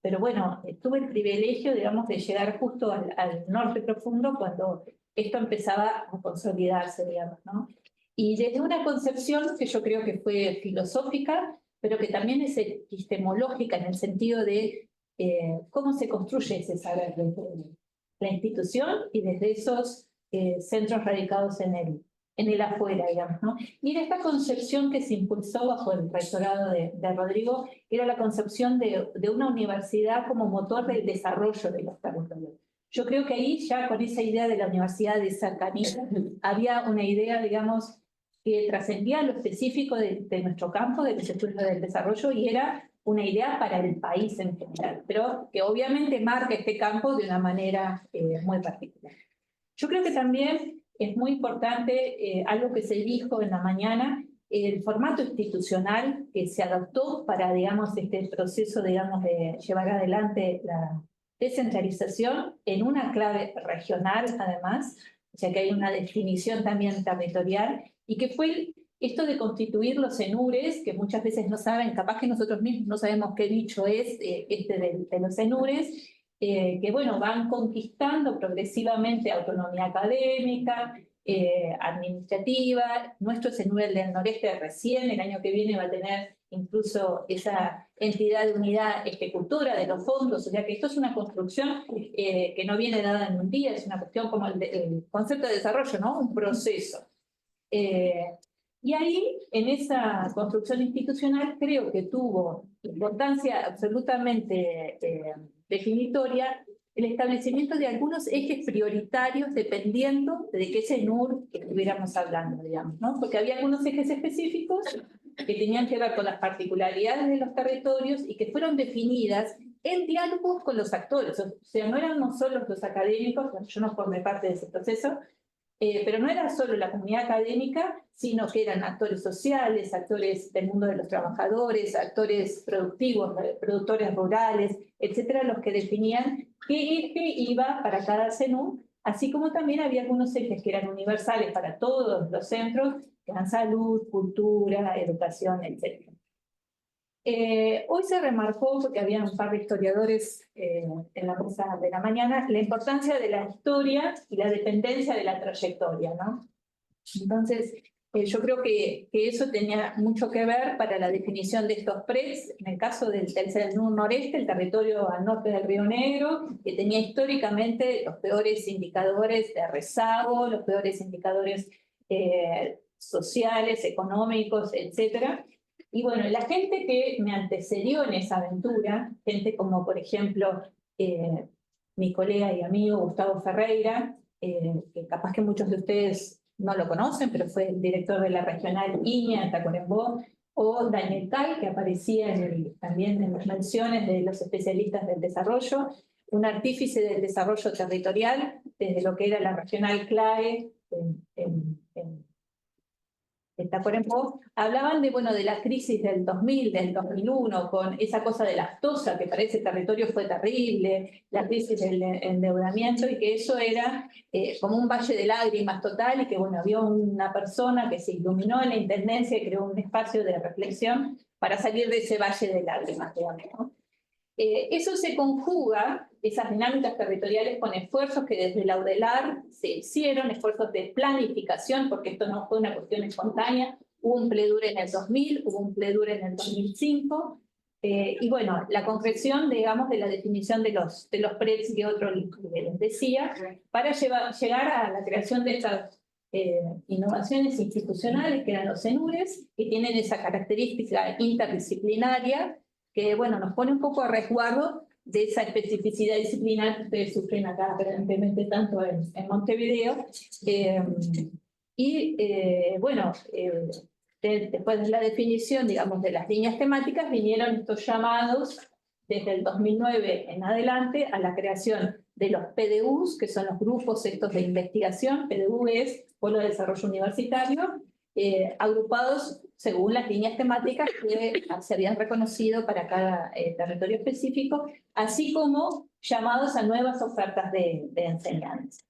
Pero bueno, tuve el privilegio, digamos, de llegar justo al norte profundo cuando esto empezaba a consolidarse, digamos, ¿no? Y desde una concepción que yo creo que fue filosófica, pero que también es epistemológica en el sentido de cómo se construye ese saber desde la institución y desde esos centros radicados en el afuera, digamos, ¿no? Mira, esta concepción que se impulsó bajo el rectorado de Rodrigo, que era la concepción de una universidad como motor del desarrollo de los territorios. Yo creo que ahí ya con esa idea de la universidad de cercanía había una idea, digamos, que trascendía lo específico de nuestro campo, de los estudios del desarrollo, y era una idea para el país en general, pero que obviamente marca este campo de una manera muy particular. Yo creo que también es muy importante algo que se dijo en la mañana, el formato institucional que se adoptó para, digamos, este proceso, digamos, de llevar adelante la descentralización en una clave regional, además, o sea que hay una definición también territorial, y que fue esto de constituir los ENURES, que muchas veces no saben, capaz que nosotros mismos no sabemos qué dicho es este de los ENURES, que bueno, van conquistando progresivamente autonomía académica, administrativa. Nuestro CENUR del noreste recién el año que viene va a tener incluso esa entidad de unidad ejecutora de los fondos, o sea que esto es una construcción que no viene dada en un día, es una cuestión como el concepto de desarrollo, ¿no? Un proceso. Y ahí, en esa construcción institucional, creo que tuvo importancia absolutamente definitoria el establecimiento de algunos ejes prioritarios dependiendo de qué CENUR estuviéramos hablando, digamos, ¿no? Porque había algunos ejes específicos que tenían que ver con las particularidades de los territorios y que fueron definidas en diálogos con los actores. O sea, no éramos solo los académicos, yo no formé parte de ese proceso, pero no era solo la comunidad académica, sino que eran actores sociales, actores del mundo de los trabajadores, actores productivos, productores rurales, etcétera, los que definían qué eje iba para cada CENUR, así como también había algunos ejes que eran universales para todos los centros, que eran salud, cultura, educación, etcétera. Hoy se remarcó, porque había un par de historiadores en la mesa de la mañana, la importancia de la historia y la dependencia de la trayectoria, ¿no? Entonces, yo creo que eso tenía mucho que ver para la definición de estos PREs. En el caso del CENUR noreste, el territorio al norte del Río Negro, que tenía históricamente los peores indicadores de rezago, los peores indicadores sociales, económicos, etcétera. Y bueno, la gente que me antecedió en esa aventura, gente como por ejemplo mi colega y amigo Gustavo Ferreira, que capaz que muchos de ustedes no lo conocen, pero fue el director de la regional Iña de Tacuarembó, o Daniel Tay, que aparecía también en las menciones de los especialistas del desarrollo, un artífice del desarrollo territorial, desde lo que era la regional CLAE Tacuarembó, hablaban de, bueno, de la crisis del 2000, del 2001, con esa cosa de la aftosa, que para ese territorio fue terrible, la crisis del endeudamiento, y que eso era como un valle de lágrimas total, y que, bueno, había una persona que se iluminó en la intendencia y creó un espacio de reflexión para salir de ese valle de lágrimas, digamos, ¿no? Eso se conjuga, esas dinámicas territoriales, con esfuerzos que desde la UDELAR se hicieron, esfuerzos de planificación, porque esto no fue una cuestión espontánea. Hubo un PLEDUR en el 2000, hubo un PLEDUR en el 2005, y bueno, la concreción, digamos, de la definición de los PREDs que otro les decía, para llegar a la creación de estas innovaciones institucionales, que eran los CENURES, que tienen esa característica interdisciplinaria, que, bueno, nos pone un poco a resguardo de esa especificidad disciplinar que ustedes sufren acá aparentemente tanto en Montevideo. Bueno, después de la definición, digamos, de las líneas temáticas, vinieron estos llamados desde el 2009 en adelante a la creación de los PDUs, que son los grupos estos de investigación. PDU es Polo de Desarrollo Universitario, agrupados según las líneas temáticas que se habían reconocido para cada territorio específico, así como llamados a nuevas ofertas de enseñanza.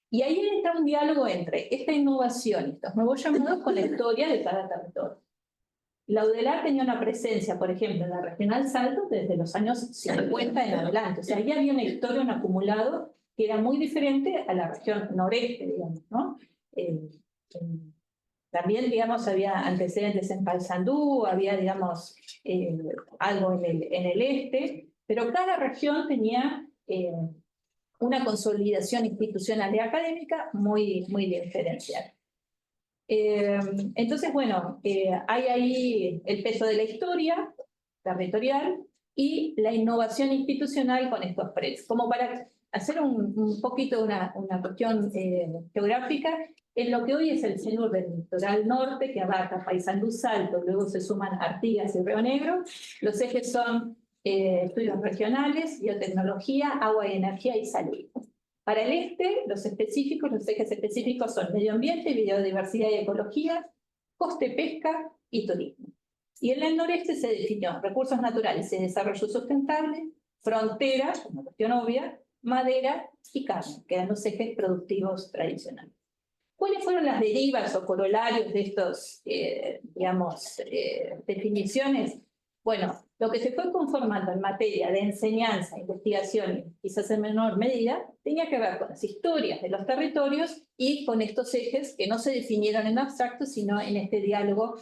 Y ahí está un diálogo entre esta innovación y estos nuevos llamados con la historia de cada territorio. La UDELAR tenía una presencia, por ejemplo, en la Regional Salto desde los años 50 en adelante. O sea, ahí había una historia, un acumulado, que era muy diferente a la región noreste, digamos, ¿no? También, digamos, había antecedentes en Paysandú, había, digamos, algo en el este, pero cada región tenía una consolidación institucional y académica muy, muy diferencial. Entonces, bueno, hay ahí el peso de la historia territorial y la innovación institucional con estos PREDs. Como para hacer un poquito una cuestión geográfica, en lo que hoy es el CENUR del litoral norte, que abarca Paysandú, Salto, luego se suman Artigas y Río Negro. Los ejes son estudios regionales, biotecnología, agua y energía y salud. Para el este, los ejes específicos son medio ambiente, biodiversidad y ecología, coste, pesca y turismo. Y en el noreste se definió recursos naturales y desarrollo sustentable, frontera, una cuestión obvia, madera y carne, que eran los ejes productivos tradicionales. ¿Cuáles fueron las derivas o corolarios de estos, definiciones? Bueno, lo que se fue conformando en materia de enseñanza, investigación, quizás en menor medida, tenía que ver con las historias de los territorios y con estos ejes que no se definieron en abstracto, sino en este diálogo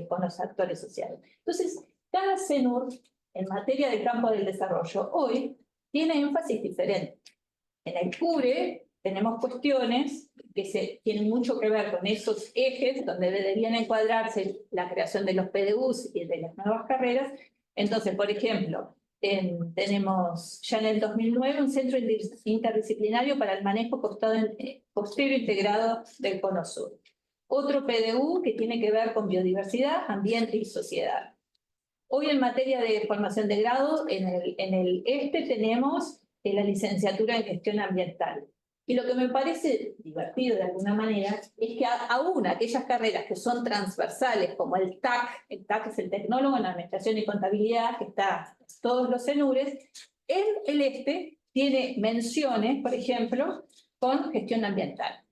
con los actores sociales. Entonces, cada CENUR, en materia del campo del desarrollo, hoy tiene énfasis diferente. En el CUBRE tenemos cuestiones que tienen mucho que ver con esos ejes donde deberían encuadrarse la creación de los PDUs y de las nuevas carreras. Entonces, por ejemplo, tenemos ya en el 2009 un centro interdisciplinario para el manejo costero integrado del Cono Sur. Otro PDU que tiene que ver con biodiversidad, ambiente y sociedad. Hoy en materia de formación de grado, en el este tenemos la licenciatura en gestión ambiental. Y lo que me parece divertido de alguna manera es que aún aquellas carreras que son transversales, como el TAC es el tecnólogo en administración y contabilidad, que está en todos los CENURES, en el este tiene menciones, por ejemplo, con gestión ambiental.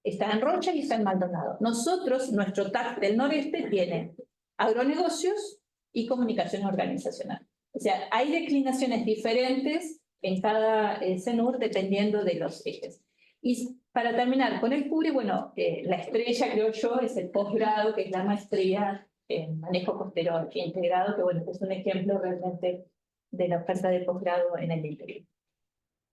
Está en Rocha y está en Maldonado. Nosotros, nuestro TAC del noreste tiene agronegocios y comunicación organizacional. O sea, hay declinaciones diferentes en cada CENUR dependiendo de los ejes. Y para terminar con el CUBRE, bueno, la estrella, creo yo, es el posgrado, que es la maestría en manejo costero integrado, que bueno, es un ejemplo realmente de la oferta de posgrado en el interior.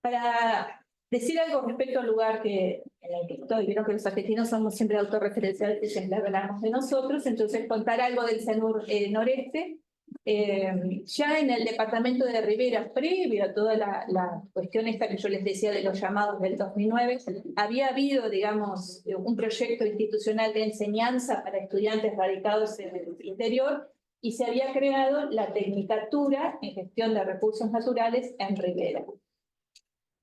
Para decir algo respecto al lugar en el que estoy, creo que los argentinos somos siempre autorreferenciales y siempre hablamos de nosotros, entonces contar algo del CENUR noreste. Ya en el departamento de Rivera, previo a toda la cuestión esta que yo les decía de los llamados del 2009, había habido, digamos, un proyecto institucional de enseñanza para estudiantes radicados en el interior y se había creado la Tecnicatura en Gestión de Recursos Naturales en Rivera,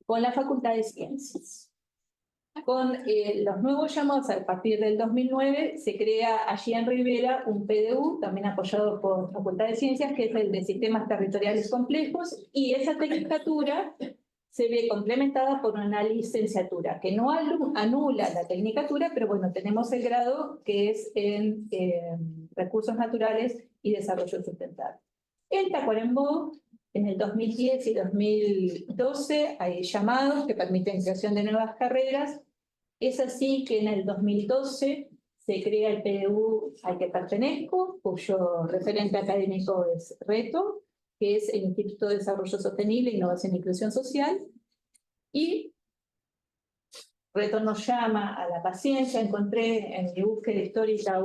con la Facultad de Ciencias. Con los nuevos llamados a partir del 2009 se crea allí en Rivera un PDU, también apoyado por Facultad de Ciencias, que es el de Sistemas Territoriales Complejos, y esa tecnicatura se ve complementada por una licenciatura que no anula la tecnicatura, pero bueno, tenemos el grado que es en Recursos Naturales y Desarrollo Sustentable. En Tacuarembó, en el 2010 y 2012 hay llamados que permiten creación de nuevas carreras. Es así que en el 2012 se crea el PDU al que pertenezco, cuyo referente académico es RETO, que es el Instituto de Desarrollo Sostenible, Innovación e Inclusión Social. Y RETO nos llama a la paciencia. Encontré en mi búsqueda histórica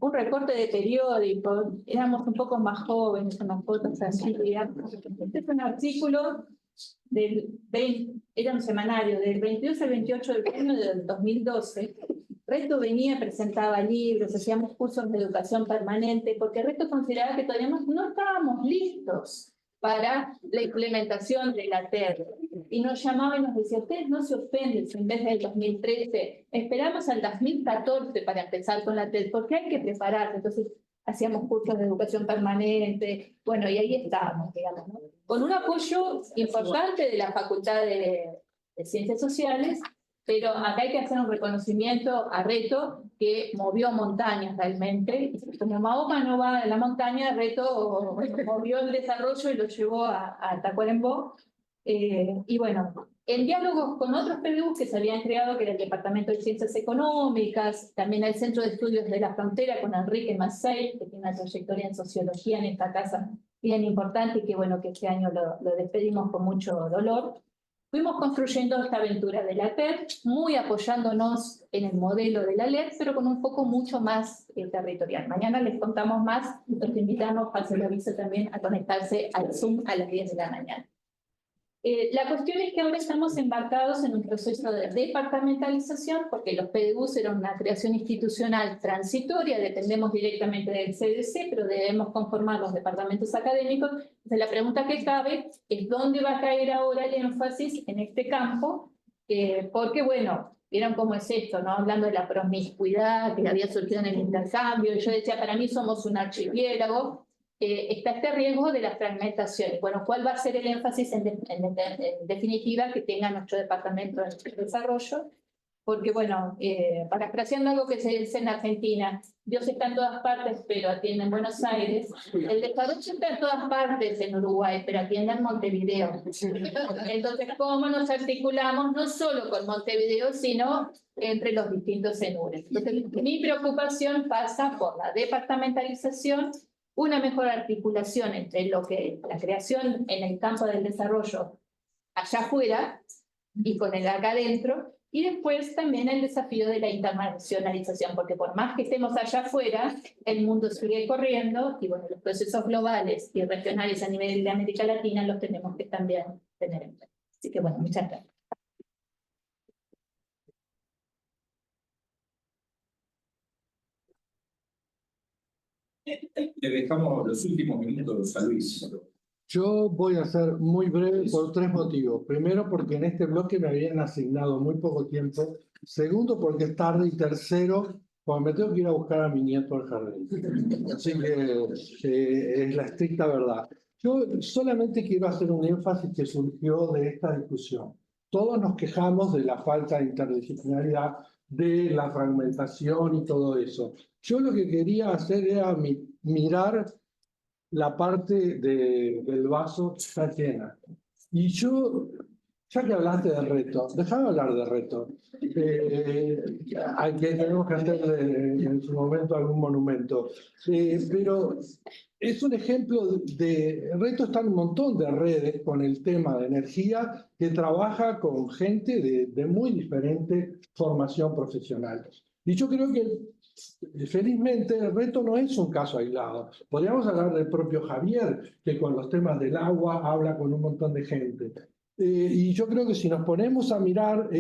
un recorte de periódico. Éramos un poco más jóvenes, unas fotos así, digamos. Este es un artículo era un semanario del 22 al 28 de junio del 2012. Reto venía, presentaba libros, hacíamos cursos de educación permanente, porque Reto consideraba que todavía no estábamos listos para la implementación de la TER. Y nos llamaba y nos decía, ustedes no se ofenden si en vez del 2013 esperamos al 2014 para empezar con la TER, porque hay que prepararse. Entonces hacíamos cursos de educación permanente, bueno, y ahí estábamos, digamos, ¿no? Con un apoyo importante de la Facultad de Ciencias Sociales, pero acá hay que hacer un reconocimiento a Reto, que movió montañas realmente. Como Mahoma no va a la montaña, Reto movió el desarrollo y lo llevó a Tacuarembó. Y bueno, en diálogos con otros PDUs que se habían creado, que era el Departamento de Ciencias Económicas, también el Centro de Estudios de la Frontera con Enrique Massey, que tiene una trayectoria en sociología en esta casa bien importante y que bueno, que este año lo despedimos con mucho dolor. Fuimos construyendo esta aventura de la TER, muy apoyándonos en el modelo de la LED, pero con un foco mucho más territorial. Mañana les contamos más, los invitamos, pasen el aviso también, a conectarse al Zoom a las 10 de la mañana. La cuestión es que ahora estamos embarcados en un proceso de departamentalización, porque los PDUs eran una creación institucional transitoria, dependemos directamente del CDC, pero debemos conformar los departamentos académicos. Entonces la pregunta que cabe es dónde va a caer ahora el énfasis en este campo, porque bueno, vieron cómo es esto, ¿no? Hablando de la promiscuidad que había surgido en el intercambio, y yo decía, para mí somos un archipiélago. Está este riesgo de la fragmentación. Bueno, ¿cuál va a ser el énfasis en definitiva que tenga nuestro departamento de desarrollo? Porque, bueno, parafraseando algo que se dice en Argentina, Dios está en todas partes, pero atiende en Buenos Aires. El desarrollo está en todas partes en Uruguay, pero atiende en Montevideo. Entonces, ¿cómo nos articulamos no solo con Montevideo, sino entre los distintos ENURES? Entonces, mi preocupación pasa por la departamentalización, una mejor articulación entre lo que la creación en el campo del desarrollo allá afuera y con el acá adentro, y después también el desafío de la internacionalización, porque por más que estemos allá afuera, el mundo sigue corriendo y bueno, los procesos globales y regionales a nivel de América Latina los tenemos que también tener en cuenta. Así que bueno, muchas gracias. Le dejamos los últimos minutos a Luis. Yo voy a ser muy breve por tres motivos. Primero, porque en este bloque me habían asignado muy poco tiempo. Segundo, porque es tarde. Y tercero, porque me tengo que ir a buscar a mi nieto al jardín. Así que es la estricta verdad. Yo solamente quiero hacer un énfasis que surgió de esta discusión. Todos nos quejamos de la falta de interdisciplinaridad, de la fragmentación y todo eso. Yo lo que quería hacer era mirar la parte del vaso que está llena. Y yo, ya que hablaste de Reto, déjame hablar de Reto. Al que tenemos que hacer en su momento algún monumento. Pero es un ejemplo de Reto. Está en un montón de redes con el tema de energía que trabaja con gente de muy diferente formación profesional. Y yo creo que felizmente el Reto no es un caso aislado. Podríamos hablar del propio Javier, que con los temas del agua habla con un montón de gente. Y yo creo que si nos ponemos a mirar,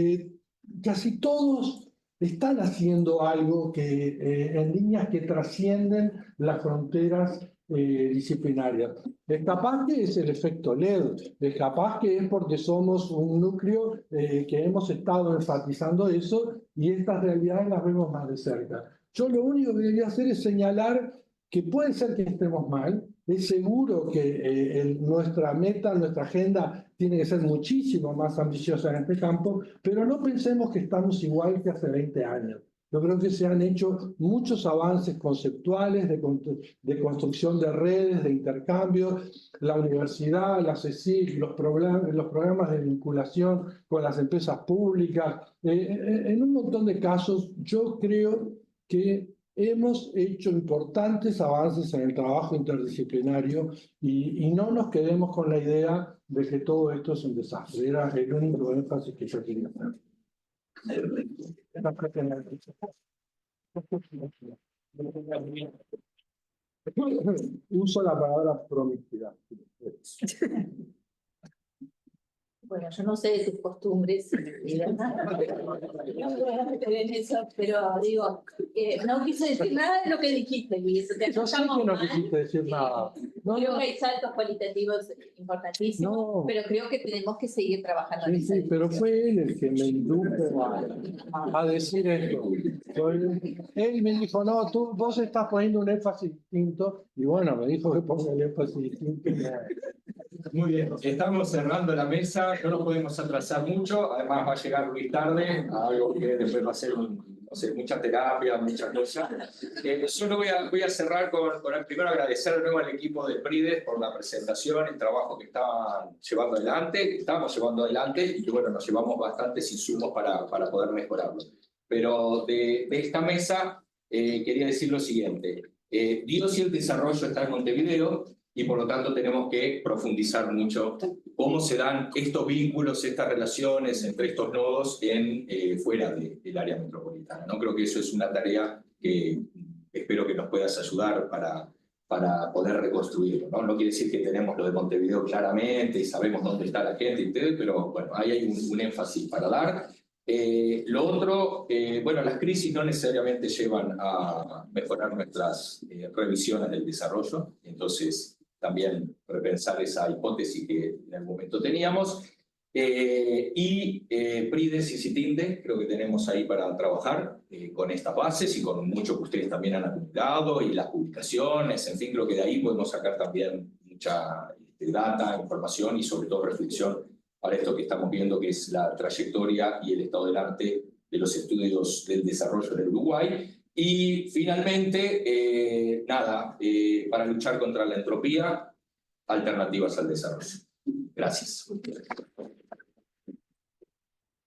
casi todos están haciendo algo que, en líneas que trascienden las fronteras disciplinarias. Es capaz que es el efecto LED, es capaz que es porque somos un núcleo que hemos estado enfatizando eso y estas realidades las vemos más de cerca. Yo lo único que quería hacer es señalar que puede ser que estemos mal, es seguro que nuestra meta, nuestra agenda tiene que ser muchísimo más ambiciosa en este campo, pero no pensemos que estamos igual que hace 20 años. Yo creo que se han hecho muchos avances conceptuales de construcción de redes, de intercambio, la universidad, la CECIC, los programas de vinculación con las empresas públicas. En un montón de casos, yo creo que hemos hecho importantes avances en el trabajo interdisciplinario y no nos quedemos con la idea de que todo esto es un desastre. Era el único énfasis que yo quería hacer. Uso la palabra promiscuidad. Bueno, yo no sé de tus costumbres, pero digo, no quise decir nada de lo que dijiste, Luis. Yo sé que no quisiste decir nada. Creo que hay saltos cualitativos importantísimos, No. pero creo que tenemos que seguir trabajando en Sí, esa sí, pero dirección. fue él el que me indujo a decir esto. Él me dijo, no, vos estás poniendo un énfasis distinto, y bueno, me dijo que ponga el énfasis distinto. Muy bien, estamos cerrando la mesa, no nos podemos atrasar mucho, además va a llegar Luis tarde, algo que después va a ser no sé, mucha terapia, muchas cosas. Solo voy a cerrar con primero agradecer de nuevo al equipo de PRIDES por la presentación, el trabajo que estaban llevando adelante, que estamos llevando adelante, y que bueno, nos llevamos bastantes insumos para poder mejorarlo. Pero de esta mesa quería decir lo siguiente, Dios y el desarrollo está en Montevideo, y por lo tanto tenemos que profundizar mucho cómo se dan estos vínculos, estas relaciones entre estos nodos fuera del área metropolitana, ¿no? Creo que eso es una tarea que espero que nos puedas ayudar para poder reconstruirlo, ¿no? No quiere decir que tenemos lo de Montevideo claramente y sabemos dónde está la gente, pero bueno, ahí hay un énfasis para dar. Lo otro, bueno, las crisis no necesariamente llevan a mejorar nuestras revisiones del desarrollo, entonces también repensar esa hipótesis que en el momento teníamos. PRIDES y CITINDE, creo que tenemos ahí para trabajar con estas bases y con mucho que ustedes también han acumulado y las publicaciones, en fin, creo que de ahí podemos sacar también mucha data, información y sobre todo reflexión para esto que estamos viendo, que es la trayectoria y el estado del arte de los estudios del desarrollo en el Uruguay. Y finalmente, para luchar contra la entropía, alternativas al desarrollo. Gracias.